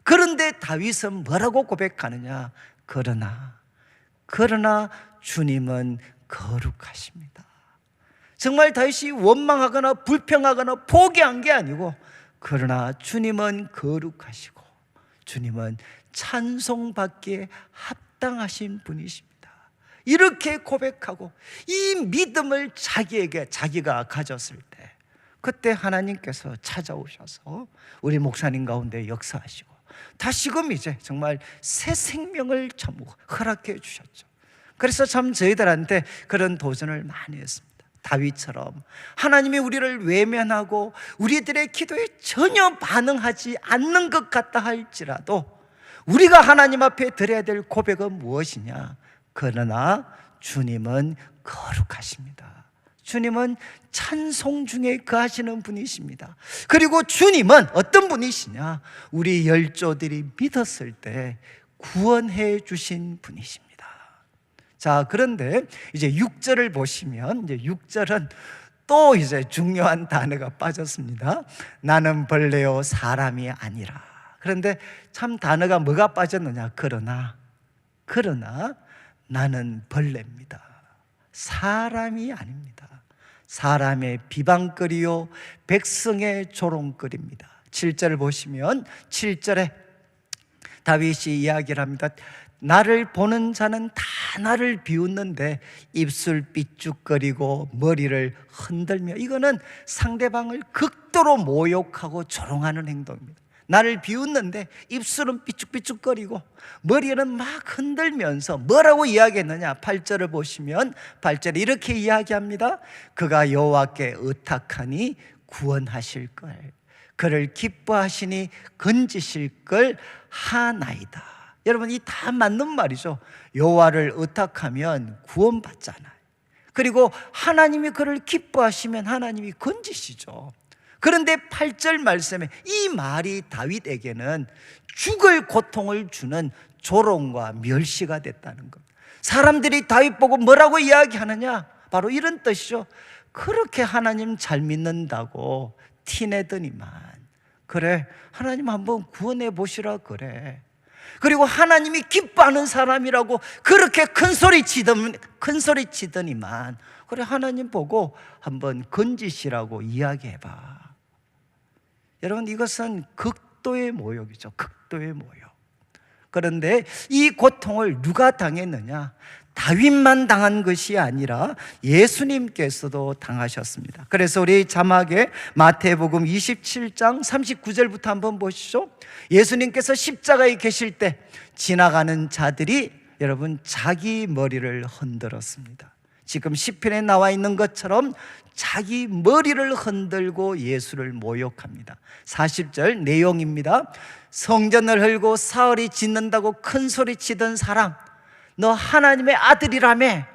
그런데 다윗은 뭐라고 고백하느냐? 그러나 주님은 거룩하십니다. 정말 다윗이 원망하거나 불평하거나 포기한 게 아니고, 그러나 주님은 거룩하시고 주님은 찬송받기에 합당하신 분이십니다. 이렇게 고백하고 이 믿음을 자기가 가졌을 때, 그때 하나님께서 찾아오셔서 우리 목사님 가운데 역사하시고 다시금 이제 정말 새 생명을 허락해 주셨죠. 그래서 참 저희들한테 그런 도전을 많이 했습니다. 다윗처럼 하나님이 우리를 외면하고 우리들의 기도에 전혀 반응하지 않는 것 같다 할지라도 우리가 하나님 앞에 드려야 될 고백은 무엇이냐? 그러나 주님은 거룩하십니다. 주님은 찬송 중에 거하시는 분이십니다. 그리고 주님은 어떤 분이시냐? 우리 열조들이 믿었을 때 구원해 주신 분이십니다. 자, 그런데 이제 6절을 보시면, 이제 6절은 또 이제 중요한 단어가 빠졌습니다. 나는 벌레요 사람이 아니라. 그런데 참 단어가 뭐가 빠졌느냐? 그러나 나는 벌레입니다. 사람이 아닙니다. 사람의 비방거리요 백성의 조롱거리입니다. 7절을 보시면 7절에 다윗이 이야기를 합니다. 나를 보는 자는 다 나를 비웃는데 입술 삐죽거리고 머리를 흔들며, 이거는 상대방을 극도로 모욕하고 조롱하는 행동입니다. 나를 비웃는데 입술은 삐죽삐죽거리고 머리는 막 흔들면서 뭐라고 이야기했느냐? 8절을 보시면 8절에 이렇게 이야기합니다. 그가 여호와께 의탁하니 구원하실 걸, 그를 기뻐하시니 건지실 걸 하나이다. 여러분, 이 다 맞는 말이죠. 여호와를 의탁하면 구원받잖아요. 그리고 하나님이 그를 기뻐하시면 하나님이 건지시죠. 그런데 8절 말씀에 이 말이 다윗에게는 죽을 고통을 주는 조롱과 멸시가 됐다는 것. 사람들이 다윗 보고 뭐라고 이야기하느냐? 바로 이런 뜻이죠. 그렇게 하나님 잘 믿는다고 티내더니만, 그래, 하나님 한번 구원해 보시라 그래. 그리고 하나님이 기뻐하는 사람이라고 그렇게 큰 소리 치더니만, 그래, 하나님 보고 한번 건지시라고 이야기해봐. 여러분, 이것은 극도의 모욕이죠. 극도의 모욕. 그런데 이 고통을 누가 당했느냐? 다윗만 당한 것이 아니라 예수님께서도 당하셨습니다. 그래서 우리 자막에 마태복음 27장 39절부터 한번 보시죠. 예수님께서 십자가에 계실 때 지나가는 자들이 여러분 자기 머리를 흔들었습니다. 지금 시편에 나와 있는 것처럼 자기 머리를 흔들고 예수를 모욕합니다. 40절 내용입니다. 성전을 헐고 사흘이 짓는다고 큰 소리 치던 사람, 너 하나님의 아들이라며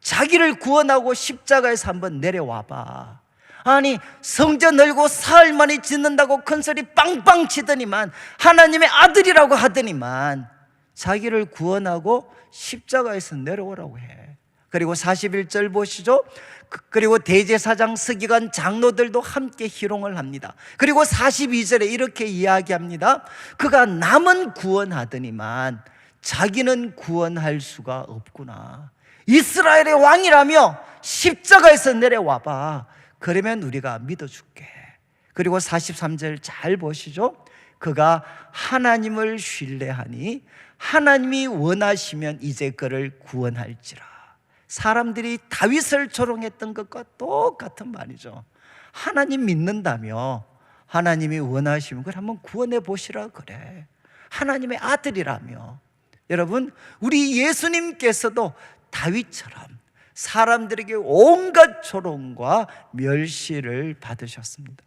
자기를 구원하고 십자가에서 한번 내려와봐. 아니, 성전 헐고 사흘 만에 짓는다고 큰 소리 빵빵 치더니만, 하나님의 아들이라고 하더니만 자기를 구원하고 십자가에서 내려오라고 해. 그리고 41절 보시죠. 그리고 대제사장, 서기관, 장로들도 함께 희롱을 합니다. 그리고 42절에 이렇게 이야기합니다. 그가 남은 구원하더니만 자기는 구원할 수가 없구나. 이스라엘의 왕이라며 십자가에서 내려와봐. 그러면 우리가 믿어줄게. 그리고 43절 잘 보시죠. 그가 하나님을 신뢰하니 하나님이 원하시면 이제 그를 구원할지라. 사람들이 다윗을 조롱했던 것과 똑같은 말이죠. 하나님 믿는다며, 하나님이 원하시면 그걸 한번 구원해 보시라 그래. 하나님의 아들이라며. 여러분, 우리 예수님께서도 다윗처럼 사람들에게 온갖 조롱과 멸시를 받으셨습니다.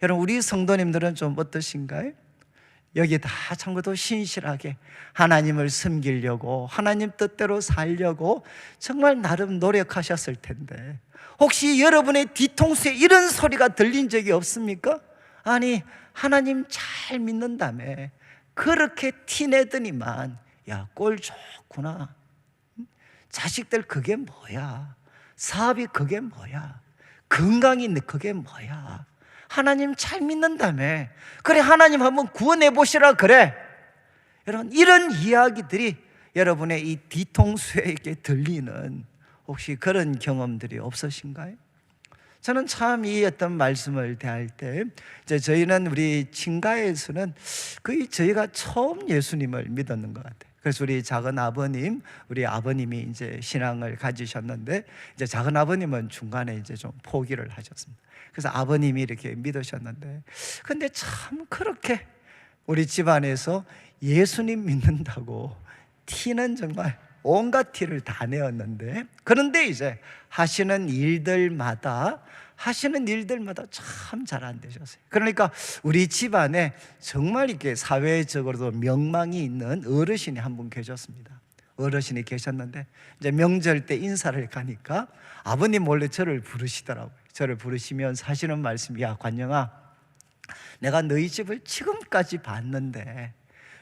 여러분, 우리 성도님들은 좀 어떠신가요? 여기 다 참고도 신실하게 하나님을 섬기려고, 하나님 뜻대로 살려고 정말 나름 노력하셨을 텐데, 혹시 여러분의 뒤통수에 이런 소리가 들린 적이 없습니까? 아니, 하나님 잘 믿는다며 그렇게 티내더니만, 야, 꼴 좋구나, 자식들 그게 뭐야, 사업이 그게 뭐야, 건강이 그게 뭐야, 하나님 잘 믿는다며, 그래, 하나님 한번 구원해 보시라 그래. 여러분, 이런 이야기들이 여러분의 이 뒤통수에 들리는 혹시 그런 경험들이 없으신가요? 저는 참 이 어떤 말씀을 대할 때, 이제 저희는 우리 친가에서는 거의 저희가 처음 예수님을 믿었는 것 같아요. 그래서 우리 작은 아버님, 우리 아버님이 이제 신앙을 가지셨는데, 이제 작은 아버님은 중간에 이제 좀 포기를 하셨습니다. 그래서 아버님이 이렇게 믿으셨는데, 근데 참 그렇게 우리 집안에서 예수님 믿는다고 티는 정말 온갖 티를 다 내었는데, 그런데 이제 하시는 일들마다 참 잘 안 되셨어요. 그러니까 우리 집안에 정말 이렇게 사회적으로도 명망이 있는 어르신이 한 분 계셨습니다. 어르신이 계셨는데, 이제 명절 때 인사를 가니까 아버님 몰래 저를 부르시더라고요. 저를 부르시면서 하시는 말씀이, 야, 관영아, 내가 너희 집을 지금까지 봤는데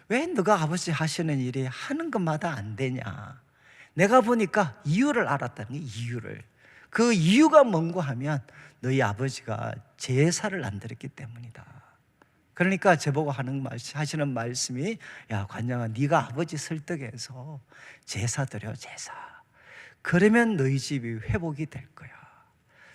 왜 너가 아버지 하시는 일이 하는 것마다 안 되냐. 내가 보니까 이유를 알았다는 게, 이유를. 그 이유가 뭔고 하면 너희 아버지가 제사를 안 드렸기 때문이다. 그러니까 저보고 하시는 말씀이, 야 관장아, 네가 아버지 설득해서 제사 드려, 제사. 그러면 너희 집이 회복이 될 거야.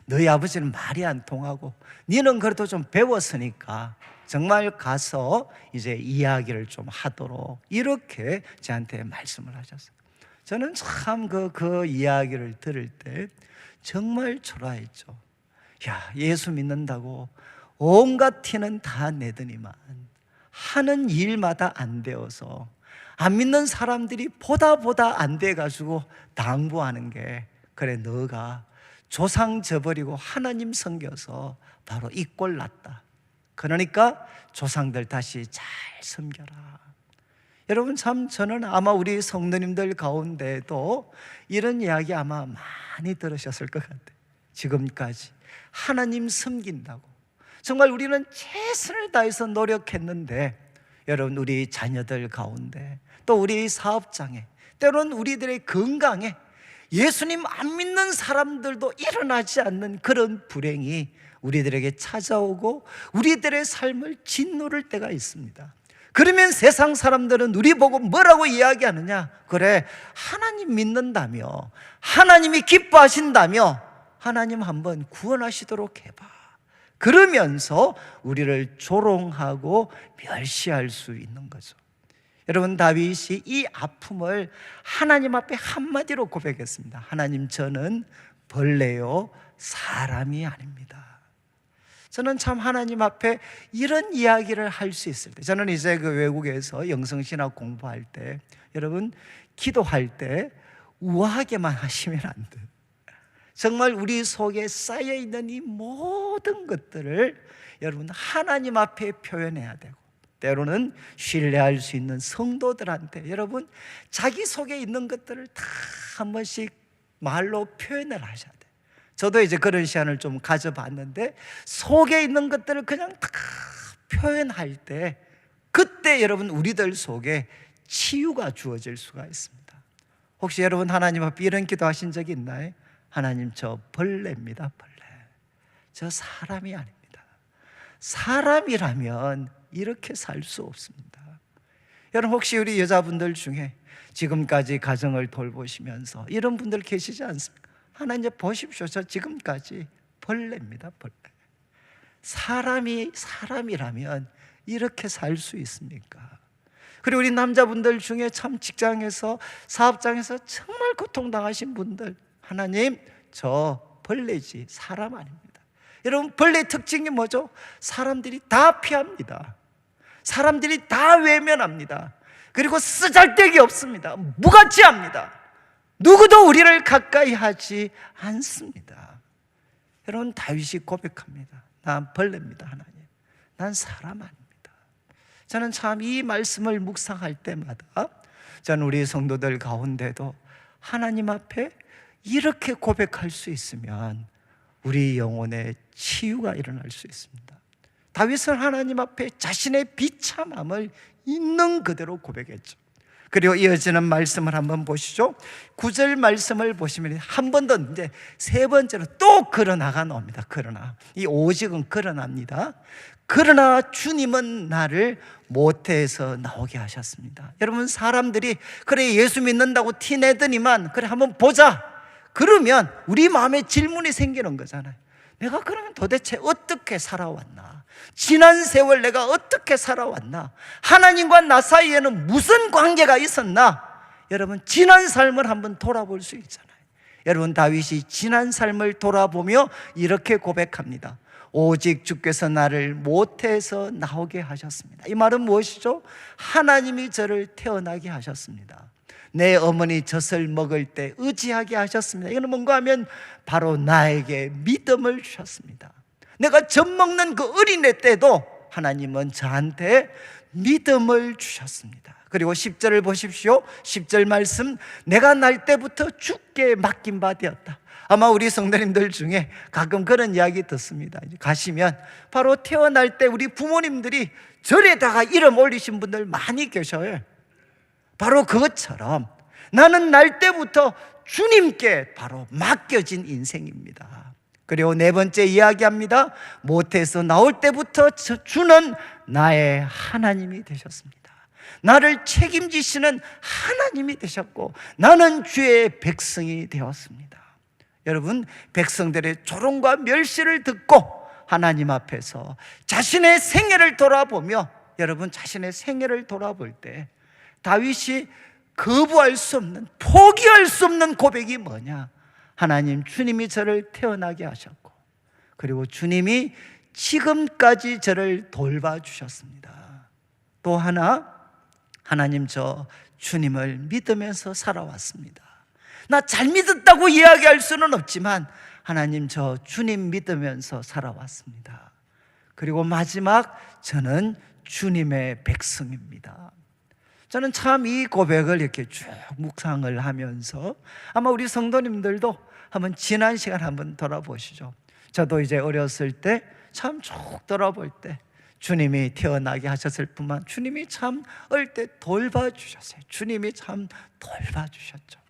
너희 아버지는 말이 안 통하고 너는 그래도 좀 배웠으니까 정말 가서 이제 이야기를 좀 하도록, 이렇게 저한테 말씀을 하셨어요. 저는 참 그 이야기를 들을 때 정말 초라했죠. 야, 예수 믿는다고 온갖 티는 다 내더니만 하는 일마다 안 되어서, 안 믿는 사람들이 보다 안 돼가지고 당부하는 게, 그래 너가 조상 저버리고 하나님 섬겨서 바로 이 꼴 났다. 그러니까 조상들 다시 잘 섬겨라. 여러분, 참 저는 아마 우리 성도님들 가운데도 이런 이야기 아마 많이 들으셨을 것 같아요. 지금까지 하나님 섬긴다고 정말 우리는 최선을 다해서 노력했는데, 여러분 우리 자녀들 가운데, 또 우리 사업장에, 때로는 우리들의 건강에 예수님 안 믿는 사람들도 일어나지 않는 그런 불행이 우리들에게 찾아오고 우리들의 삶을 짓누를 때가 있습니다. 그러면 세상 사람들은 우리 보고 뭐라고 이야기하느냐? 그래, 하나님 믿는다며, 하나님이 기뻐하신다며, 하나님 한번 구원하시도록 해봐. 그러면서 우리를 조롱하고 멸시할 수 있는 거죠. 여러분, 다윗이 이 아픔을 하나님 앞에 한마디로 고백했습니다. 하나님, 저는 벌레요 사람이 아닙니다. 저는 참 하나님 앞에 이런 이야기를 할 수 있을 때, 저는 이제 그 외국에서 영성신학 공부할 때, 여러분 기도할 때 우아하게만 하시면 안 돼. 정말 우리 속에 쌓여있는 이 모든 것들을 여러분 하나님 앞에 표현해야 되고, 때로는 신뢰할 수 있는 성도들한테 여러분 자기 속에 있는 것들을 다 한 번씩 말로 표현을 하셔야 돼요. 저도 이제 그런 시간을 좀 가져봤는데, 속에 있는 것들을 그냥 다 표현할 때, 그때 여러분 우리들 속에 치유가 주어질 수가 있습니다. 혹시 여러분 하나님 앞에 이런 기도하신 적이 있나요? 하나님, 저 벌레입니다, 벌레. 저 사람이 아닙니다. 사람이라면 이렇게 살 수 없습니다. 여러분, 혹시 우리 여자분들 중에 지금까지 가정을 돌보시면서 이런 분들 계시지 않습니까? 하나님 보십시오, 저 지금까지 벌레입니다, 벌레. 사람이라면 이렇게 살 수 있습니까? 그리고 우리 남자분들 중에 참 직장에서, 사업장에서 정말 고통당하신 분들, 하나님, 저 벌레지 사람 아닙니다. 여러분, 벌레의 특징이 뭐죠? 사람들이 다 피합니다. 사람들이 다 외면합니다. 그리고 쓰잘데기 없습니다. 무가치합니다. 누구도 우리를 가까이 하지 않습니다. 여러분, 다윗이 고백합니다. 난 벌레입니다, 하나님. 난 사람 아닙니다. 저는 참 이 말씀을 묵상할 때마다 저는 우리 성도들 가운데도 하나님 앞에 이렇게 고백할 수 있으면 우리 영혼의 치유가 일어날 수 있습니다. 다윗은 하나님 앞에 자신의 비참함을 있는 그대로 고백했죠. 그리고 이어지는 말씀을 한번 보시죠. 9절 말씀을 보시면 한 번 더, 이제 세 번째로 또 그러나가 나옵니다. 그러나, 이 오직은 그러나입니다. 그러나 주님은 나를 모태에서 나오게 하셨습니다. 여러분, 사람들이 그래 예수 믿는다고 티내더니만 그래 한번 보자, 그러면 우리 마음에 질문이 생기는 거잖아요. 내가 그러면 도대체 어떻게 살아왔나? 지난 세월 내가 어떻게 살아왔나? 하나님과 나 사이에는 무슨 관계가 있었나? 여러분, 지난 삶을 한번 돌아볼 수 있잖아요. 여러분, 다윗이 지난 삶을 돌아보며 이렇게 고백합니다. 오직 주께서 나를 모태에서 나오게 하셨습니다. 이 말은 무엇이죠? 하나님이 저를 태어나게 하셨습니다. 내 어머니 젖을 먹을 때 의지하게 하셨습니다. 이거는 뭔가 하면 바로 나에게 믿음을 주셨습니다. 내가 젖 먹는 그 어린애 때도 하나님은 저한테 믿음을 주셨습니다. 그리고 10절을 보십시오. 10절 말씀, 내가 날 때부터 주께 맡긴 바 되었다. 아마 우리 성도님들 중에 가끔 그런 이야기 듣습니다. 가시면 바로 태어날 때 우리 부모님들이 절에다가 이름 올리신 분들 많이 계셔요. 바로 그것처럼 나는 날 때부터 주님께 바로 맡겨진 인생입니다. 그리고 네 번째 이야기합니다. 모태에서 나올 때부터 주는 나의 하나님이 되셨습니다. 나를 책임지시는 하나님이 되셨고 나는 주의 백성이 되었습니다. 여러분, 백성들의 조롱과 멸시를 듣고 하나님 앞에서 자신의 생애를 돌아보며, 여러분 자신의 생애를 돌아볼 때 다윗이 거부할 수 없는, 포기할 수 없는 고백이 뭐냐? 하나님, 주님이 저를 태어나게 하셨고 그리고 주님이 지금까지 저를 돌봐주셨습니다. 또 하나, 하나님, 저 주님을 믿으면서 살아왔습니다. 나 잘 믿었다고 이야기할 수는 없지만 하나님, 저 주님 믿으면서 살아왔습니다. 그리고 마지막, 저는 주님의 백성입니다. 저는 참 이 고백을 이렇게 쭉 묵상을 하면서 아마 우리 성도님들도 한번 지난 시간 한번 돌아보시죠. 저도 이제 어렸을 때 참 쭉 돌아볼 때 주님이 태어나게 하셨을 뿐만 주님이 참 어릴 때 돌봐주셨어요. 주님이 참 돌봐주셨죠.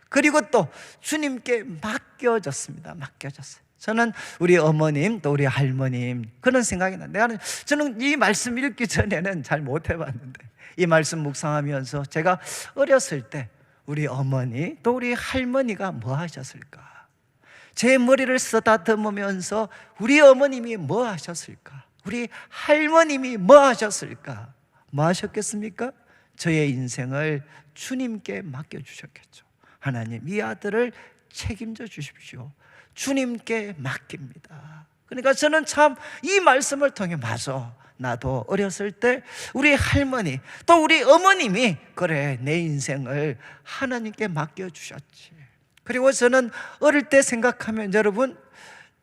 그리고 또 주님께 맡겨졌습니다. 맡겨졌어요. 저는 우리 어머님 또 우리 할머님 그런 생각이 나요. 저는 이 말씀 읽기 전에는 잘 못 해봤는데 이 말씀 묵상하면서 제가 어렸을 때 우리 어머니 또 우리 할머니가 뭐 하셨을까? 제 머리를 쓰다듬으면서 우리 어머님이 뭐 하셨을까? 우리 할머님이 뭐 하셨을까? 뭐 하셨겠습니까? 저의 인생을 주님께 맡겨주셨겠죠. 하나님, 이 아들을 책임져 주십시오. 주님께 맡깁니다. 그러니까 저는 참 이 말씀을 통해 맞아, 나도 어렸을 때 우리 할머니 또 우리 어머님이 그래 내 인생을 하나님께 맡겨주셨지. 그리고 저는 어릴 때 생각하면 여러분,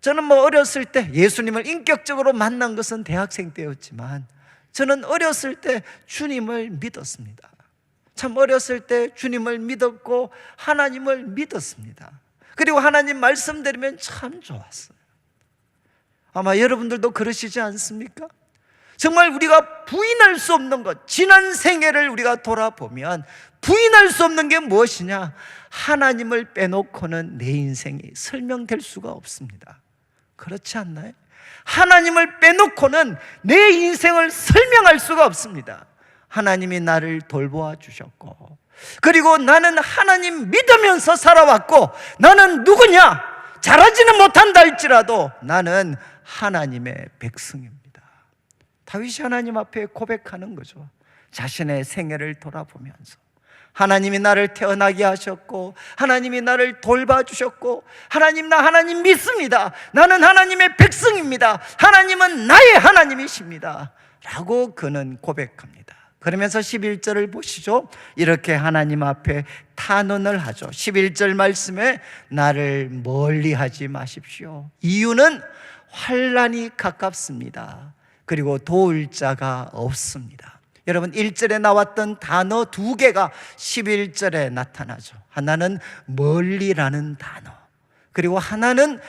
저는 뭐 어렸을 때 예수님을 인격적으로 만난 것은 대학생 때였지만 저는 어렸을 때 주님을 믿었습니다. 참 어렸을 때 주님을 믿었고 하나님을 믿었습니다. 그리고 하나님 말씀드리면 참 좋았어요. 아마 여러분들도 그러시지 않습니까? 정말 우리가 부인할 수 없는 것, 지난 생애를 우리가 돌아보면 부인할 수 없는 게 무엇이냐? 하나님을 빼놓고는 내 인생이 설명될 수가 없습니다. 그렇지 않나요? 하나님을 빼놓고는 내 인생을 설명할 수가 없습니다. 하나님이 나를 돌보아 주셨고 그리고 나는 하나님 믿으면서 살아왔고 나는 누구냐? 잘하지는 못한다 할지라도 나는 하나님의 백성입니다. 다윗이 하나님 앞에 고백하는 거죠. 자신의 생애를 돌아보면서 하나님이 나를 태어나게 하셨고 하나님이 나를 돌봐주셨고 하나님, 나 하나님 믿습니다. 나는 하나님의 백성입니다. 하나님은 나의 하나님이십니다 라고 그는 고백합니다. 그러면서 11절을 보시죠. 이렇게 하나님 앞에 탄원을 하죠. 11절 말씀에 나를 멀리하지 마십시오. 이유는 환난이 가깝습니다. 그리고 도울 자가 없습니다. 여러분, 1절에 나왔던 단어 두 개가 11절에 나타나죠. 하나는 멀리라는 단어, 그리고 하나는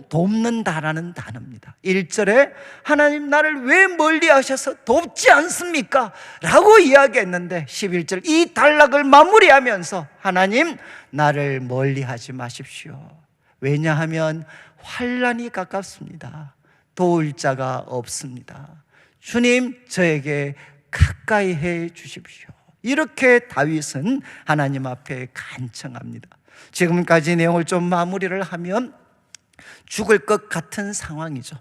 돕는다라는 단어입니다. 1절에 하나님 나를 왜 멀리 하셔서 돕지 않습니까? 라고 이야기했는데 11절 이 단락을 마무리하면서 하나님 나를 멀리 하지 마십시오. 왜냐하면 환난이 가깝습니다. 도울 자가 없습니다. 주님, 저에게 가까이 해 주십시오. 이렇게 다윗은 하나님 앞에 간청합니다. 지금까지 내용을 좀 마무리를 하면 죽을 것 같은 상황이죠.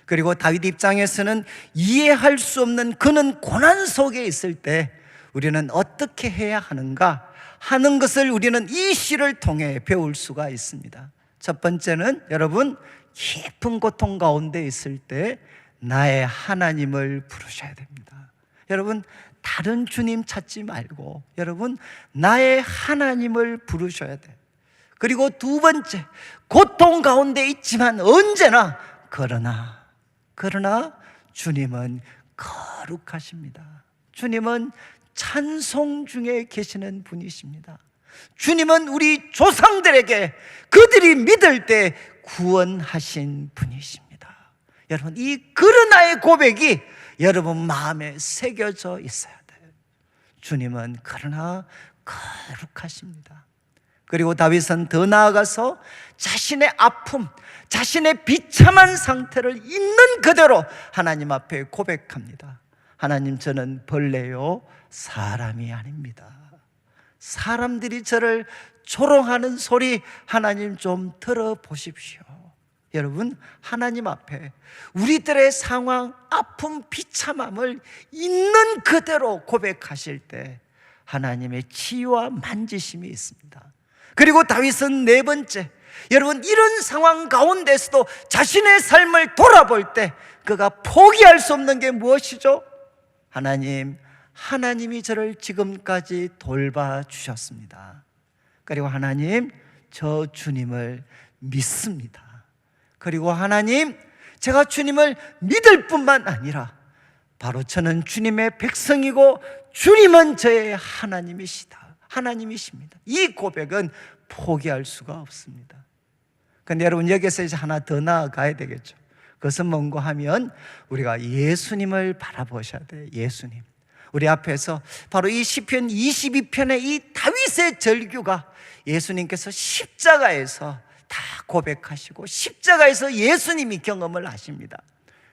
그리고 다윗 입장에서는 이해할 수 없는 그는 고난 속에 있을 때 우리는 어떻게 해야 하는가 하는 것을 우리는 이 시를 통해 배울 수가 있습니다. 첫 번째는 여러분, 깊은 고통 가운데 있을 때 나의 하나님을 부르셔야 됩니다. 여러분, 다른 주님 찾지 말고 여러분 나의 하나님을 부르셔야 돼요. 그리고 두 번째, 고통 가운데 있지만 언제나 그러나 주님은 거룩하십니다. 주님은 찬송 중에 계시는 분이십니다. 주님은 우리 조상들에게 그들이 믿을 때 구원하신 분이십니다. 여러분, 이 그러나의 고백이 여러분 마음에 새겨져 있어야 돼요. 주님은 그러나 거룩하십니다. 그리고 다윗은 더 나아가서 자신의 아픔, 자신의 비참한 상태를 있는 그대로 하나님 앞에 고백합니다. 하나님, 저는 벌레요 사람이 아닙니다. 사람들이 저를 조롱하는 소리 하나님 좀 들어보십시오. 여러분, 하나님 앞에 우리들의 상황, 아픔, 비참함을 있는 그대로 고백하실 때 하나님의 치유와 만지심이 있습니다. 그리고 다윗은 네 번째, 여러분, 이런 상황 가운데서도 자신의 삶을 돌아볼 때 그가 포기할 수 없는 게 무엇이죠? 하나님이 저를 지금까지 돌봐주셨습니다. 그리고 하나님, 저 주님을 믿습니다. 그리고 하나님, 제가 주님을 믿을 뿐만 아니라 바로 저는 주님의 백성이고 주님은 저의 하나님이십니다. 이 고백은 포기할 수가 없습니다. 그런데 여러분, 여기서 이제 하나 더 나아가야 되겠죠. 그것은 뭔가 하면 우리가 예수님을 바라보셔야 돼요. 예수님. 우리 앞에서 바로 이 시편 22편의 이 다윗의 절규가 예수님께서 십자가에서 다 고백하시고 십자가에서 예수님이 경험을 하십니다.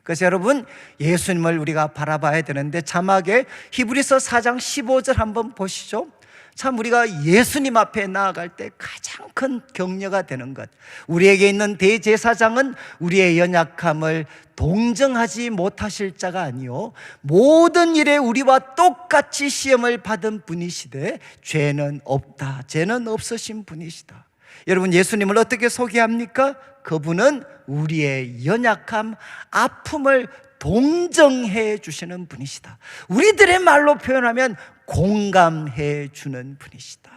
그래서 여러분, 예수님을 우리가 바라봐야 되는데 자막에 히브리서 4장 15절 한번 보시죠. 참, 우리가 예수님 앞에 나아갈 때 가장 큰 격려가 되는 것, 우리에게 있는 대제사장은 우리의 연약함을 동정하지 못하실 자가 아니요 모든 일에 우리와 똑같이 시험을 받은 분이시되 죄는 없다, 죄는 없으신 분이시다. 여러분, 예수님을 어떻게 소개합니까? 그분은 우리의 연약함, 아픔을 동정해 주시는 분이시다. 우리들의 말로 표현하면 공감해 주는 분이시다.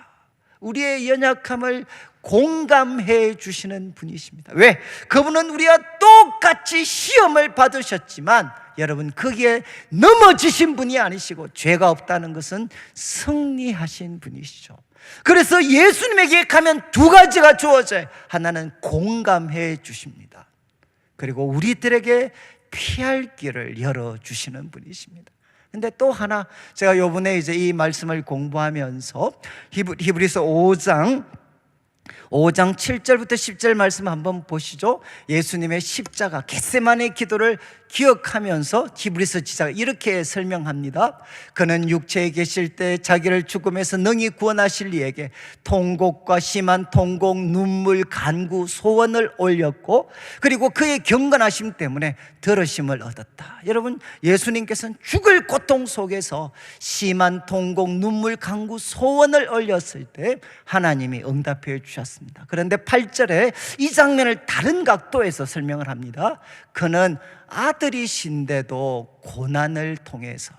우리의 연약함을 공감해 주시는 분이십니다. 왜? 그분은 우리와 똑같이 시험을 받으셨지만 여러분, 거기에 넘어지신 분이 아니시고 죄가 없다는 것은 승리하신 분이시죠. 그래서 예수님에게 가면 두 가지가 주어져요. 하나는 공감해 주십니다. 그리고 우리들에게 피할 길을 열어주시는 분이십니다. 근데 또 하나, 제가 요번에 이제 이 말씀을 공부하면서 히브리서 5장 7절부터 10절 말씀 한번 보시죠. 예수님의 십자가 겟세마네 기도를 기억하면서 히브리서 지자가 이렇게 설명합니다. 그는 육체에 계실 때 자기를 죽음에서 능히 구원하실 이에게 통곡과 심한 통곡, 눈물, 간구, 소원을 올렸고 그리고 그의 경건하심 때문에 들으심을 얻었다. 여러분, 예수님께서는 죽을 고통 속에서 심한 통곡, 눈물, 간구, 소원을 올렸을 때 하나님이 응답해 주셨습니다. 그런데 8절에 이 장면을 다른 각도에서 설명을 합니다. 그는 아들이신데도 고난을 통해서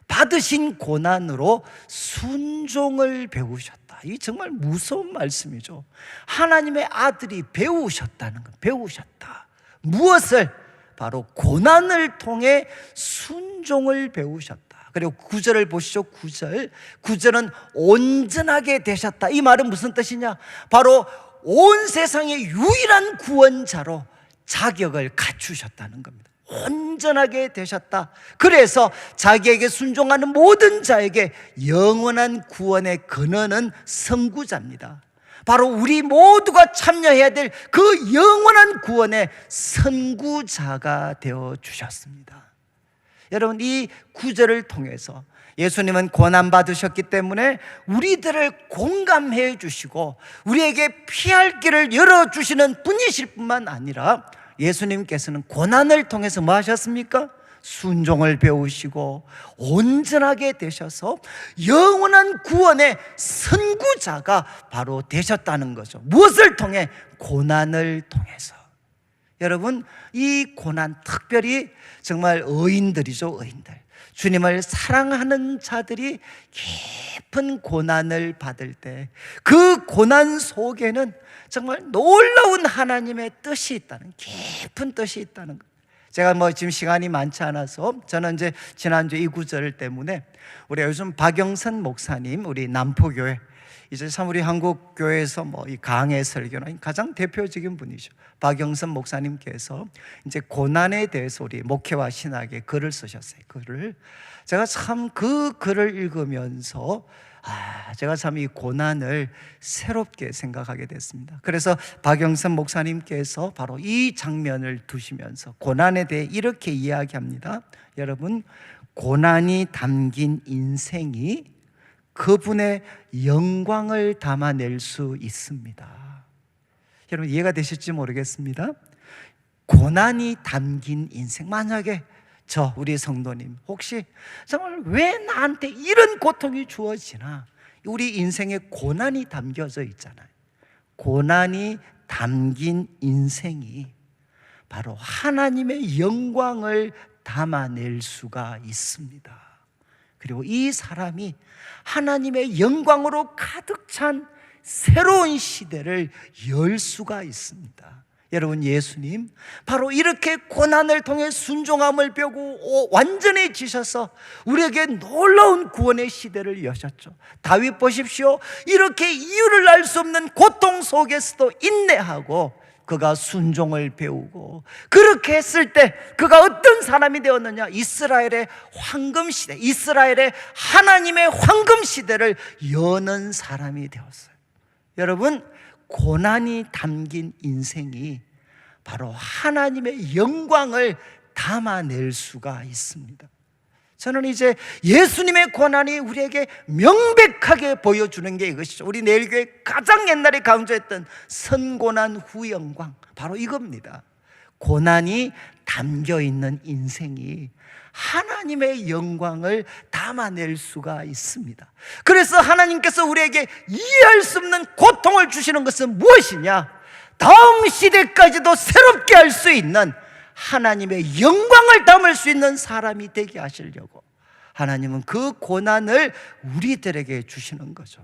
받으신 고난으로 순종을 배우셨다. 이 정말 무서운 말씀이죠. 하나님의 아들이 배우셨다는 것, 배우셨다. 무엇을? 바로 고난을 통해 순종을 배우셨다. 그리고 9절을 보시죠. 9절은 온전하게 되셨다. 이 말은 무슨 뜻이냐? 바로 온 세상의 유일한 구원자로 자격을 갖추셨다는 겁니다. 온전하게 되셨다. 그래서 자기에게 순종하는 모든 자에게 영원한 구원의 근원은 선구자입니다. 바로 우리 모두가 참여해야 될 그 영원한 구원의 선구자가 되어 주셨습니다. 여러분, 이 구절을 통해서 예수님은 고난받으셨기 때문에 우리들을 공감해 주시고 우리에게 피할 길을 열어주시는 분이실 뿐만 아니라 예수님께서는 고난을 통해서 뭐 하셨습니까? 순종을 배우시고 온전하게 되셔서 영원한 구원의 선구자가 바로 되셨다는 거죠. 무엇을 통해? 고난을 통해서. 여러분, 이 고난, 특별히 정말 의인들이죠. 의인들, 주님을 사랑하는 자들이 깊은 고난을 받을 때 그 고난 속에는 정말 놀라운 하나님의 뜻이 있다는, 깊은 뜻이 있다는 것. 제가 지금 시간이 많지 않아서 저는 이제 지난주 이 구절 때문에 우리 요즘 박영선 목사님, 우리 남포교회 이제 참 우리 한국 교회에서 뭐 이 강해 설교는 가장 대표적인 분이죠. 박영선 목사님께서 이제 고난에 대해서 우리 목회와 신학에 글을 쓰셨어요. 글을 제가 참 그 글을 읽으면서 제가 참 이 고난을 새롭게 생각하게 됐습니다. 그래서 박영선 목사님께서 바로 이 장면을 두시면서 고난에 대해 이렇게 이야기합니다. 여러분, 고난이 담긴 인생이 그분의 영광을 담아낼 수 있습니다. 여러분, 이해가 되실지 모르겠습니다. 고난이 담긴 인생, 만약에 우리 성도님 혹시 정말 왜 나한테 이런 고통이 주어지나, 우리 인생에 고난이 담겨져 있잖아요. 고난이 담긴 인생이 바로 하나님의 영광을 담아낼 수가 있습니다. 그리고 이 사람이 하나님의 영광으로 가득 찬 새로운 시대를 열 수가 있습니다. 여러분, 예수님 바로 이렇게 고난을 통해 순종함을 배우고 완전해지셔서 우리에게 놀라운 구원의 시대를 여셨죠. 다윗 보십시오. 이렇게 이유를 알 수 없는 고통 속에서도 인내하고 그가 순종을 배우고, 그렇게 했을 때 그가 어떤 사람이 되었느냐? 이스라엘의 황금시대, 이스라엘의 하나님의 황금시대를 여는 사람이 되었어요. 여러분, 고난이 담긴 인생이 바로 하나님의 영광을 담아낼 수가 있습니다. 저는 이제 예수님의 고난이 우리에게 명백하게 보여주는 게 이것이죠. 우리 내일교회 가장 옛날에 강조했던 선고난 후 영광, 바로 이겁니다. 고난이 담겨있는 인생이 하나님의 영광을 담아낼 수가 있습니다. 그래서 하나님께서 우리에게 이해할 수 없는 고통을 주시는 것은 무엇이냐? 다음 시대까지도 새롭게 할 수 있는 하나님의 영광을 담을 수 있는 사람이 되게 하시려고 하나님은 그 고난을 우리들에게 주시는 거죠.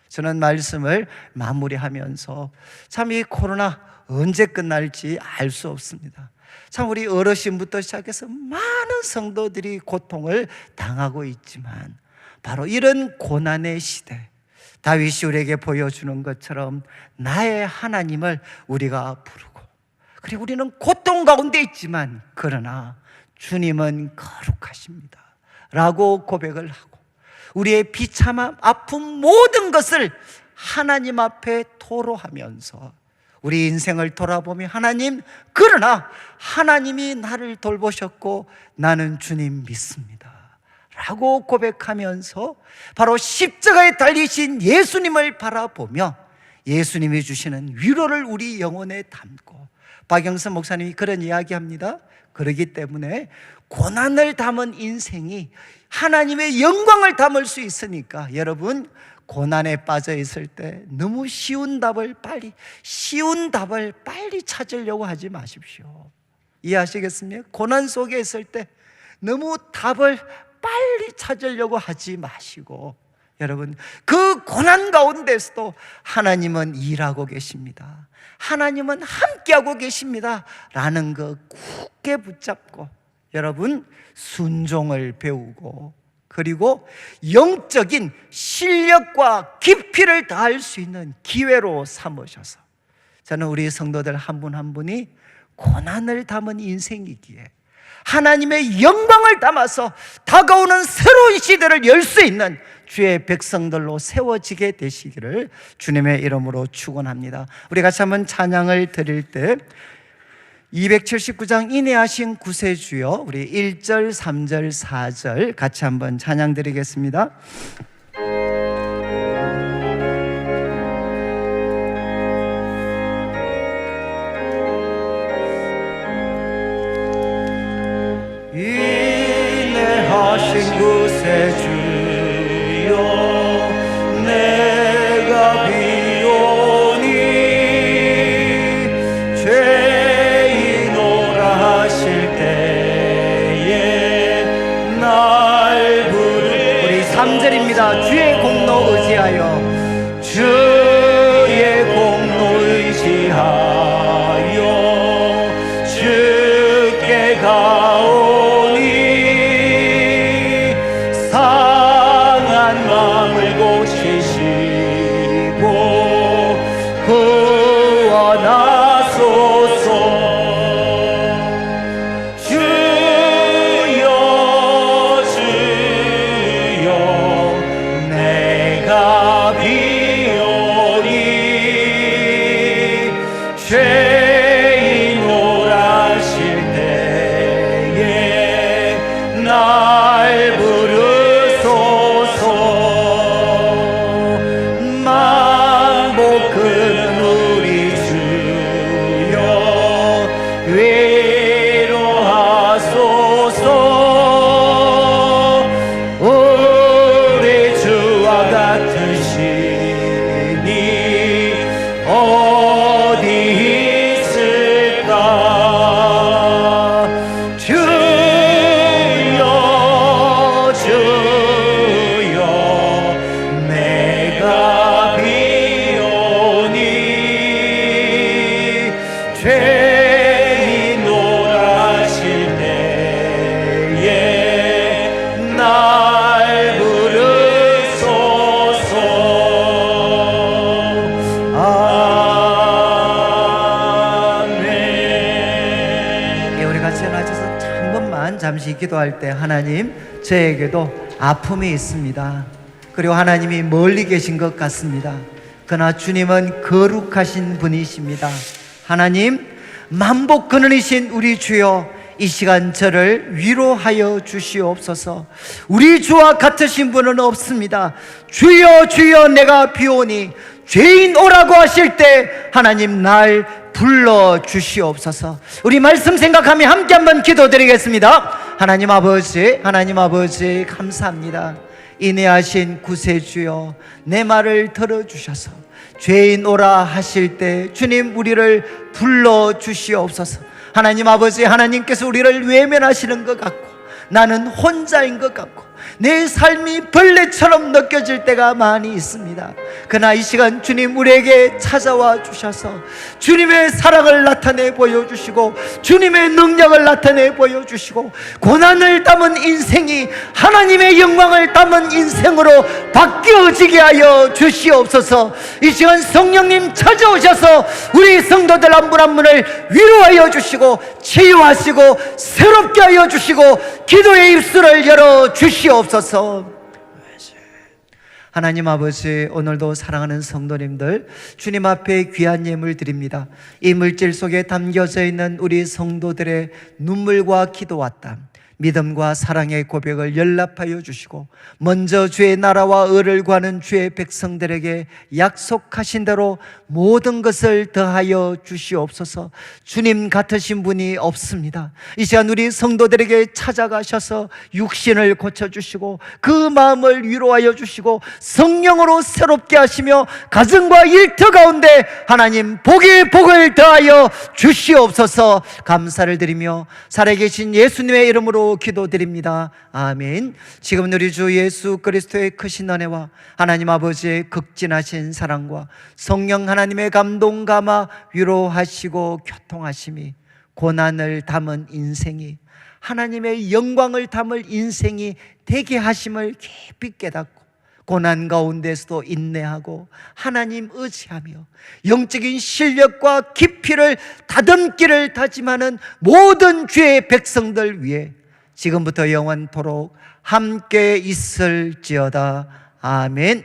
저는 말씀을 마무리하면서 참 이 코로나 언제 끝날지 알 수 없습니다. 참 우리 어르신부터 시작해서 많은 성도들이 고통을 당하고 있지만, 바로 이런 고난의 시대, 다윗이 우리에게 보여주는 것처럼 나의 하나님을 우리가 부르고, 그리고 우리는 고통 가운데 있지만 그러나 주님은 거룩하십니다 라고 고백을 하고, 우리의 비참함, 아픔 모든 것을 하나님 앞에 토로하면서 우리 인생을 돌아보며 하나님, 그러나 하나님이 나를 돌보셨고 나는 주님 믿습니다 라고 고백하면서 바로 십자가에 달리신 예수님을 바라보며 예수님이 주시는 위로를 우리 영혼에 담고, 박영선 목사님이 그런 이야기합니다. 그렇기 때문에 고난을 담은 인생이 하나님의 영광을 담을 수 있으니까, 여러분, 고난에 빠져 있을 때 너무 쉬운 답을 빨리 찾으려고 하지 마십시오. 이해하시겠습니까? 고난 속에 있을 때 너무 답을 빨리 찾으려고 하지 마시고, 여러분, 그 고난 가운데서도 하나님은 일하고 계십니다. 하나님은 함께하고 계십니다 라는 거 굳게 붙잡고, 여러분, 순종을 배우고, 그리고 영적인 실력과 깊이를 다할 수 있는 기회로 삼으셔서, 저는 우리 성도들 한 분 한 분이 고난을 담은 인생이기에 하나님의 영광을 담아서 다가오는 새로운 시대를 열 수 있는 주의 백성들로 세워지게 되시기를 주님의 이름으로 축원합니다. 우리 같이 한번 찬양을 드릴 때 279장 인내하신 구세주여, 우리 1절, 3절, 4절 같이 한번 찬양 드리겠습니다. 인내하신 구세주여, 내가 비오니 죄인오라 하실 때에 날 부르, 우리 3절입니다. 주의 공로 의지하여, 주의 공로 의지하여 주께 가오니 상한 마음을 고치시 가져서 한 번만 잠시 기도할 때, 하나님, 저에게도 아픔이 있습니다. 그리고 하나님이 멀리 계신 것 같습니다. 그러나 주님은 거룩하신 분이십니다. 하나님, 만복 근원이신 우리 주여, 이 시간 저를 위로하여 주시옵소서. 우리 주와 같으신 분은 없습니다. 주여 주여 내가 비오니 죄인 오라고 하실 때 하나님 날 불러 주시옵소서. 우리 말씀 생각하며 함께 한번 기도드리겠습니다. 하나님 아버지, 하나님 아버지, 감사합니다. 인내하신 구세주여, 내 말을 들어주셔서 죄인 오라 하실 때 주님 우리를 불러 주시옵소서. 하나님 아버지, 하나님께서 우리를 외면하시는 것 같고 나는 혼자인 것 같고 내 삶이 벌레처럼 느껴질 때가 많이 있습니다. 그러나 이 시간 주님 우리에게 찾아와 주셔서 주님의 사랑을 나타내 보여주시고 주님의 능력을 나타내 보여주시고 고난을 담은 인생이 하나님의 영광을 담은 인생으로 바뀌어지게 하여 주시옵소서. 이 시간 성령님 찾아오셔서 우리 성도들 한 분 한 분을 위로하여 주시고 치유하시고 새롭게 하여 주시고 기도의 입술을 열어 주시옵소서. 하나님 아버지, 오늘도 사랑하는 성도님들 주님 앞에 귀한 예물 드립니다. 이 물질 속에 담겨져 있는 우리 성도들의 눈물과 기도와 땀, 믿음과 사랑의 고백을 연락하여 주시고 먼저 주의 나라와 의를 구하는 주의 백성들에게 약속하신 대로 모든 것을 더하여 주시옵소서. 주님 같으신 분이 없습니다. 이 시간 우리 성도들에게 찾아가셔서 육신을 고쳐주시고 그 마음을 위로하여 주시고 성령으로 새롭게 하시며 가정과 일터 가운데 하나님 복의 복을 더하여 주시옵소서. 감사를 드리며 살아계신 예수님의 이름으로 기도드립니다. 아멘. 지금 우리 주 예수 그리스도의 크신 은혜와 하나님 아버지의 극진하신 사랑과 성령 하나님의 감동 감화 위로하시고 교통하심이 고난을 담은 인생이 하나님의 영광을 담을 인생이 되게 하심을 깊이 깨닫고 고난 가운데서도 인내하고 하나님 의지하며 영적인 실력과 깊이를 다듬기를 다짐하는 모든 주의 백성들 위해 지금부터 영원토록 함께 있을지어다. 아멘.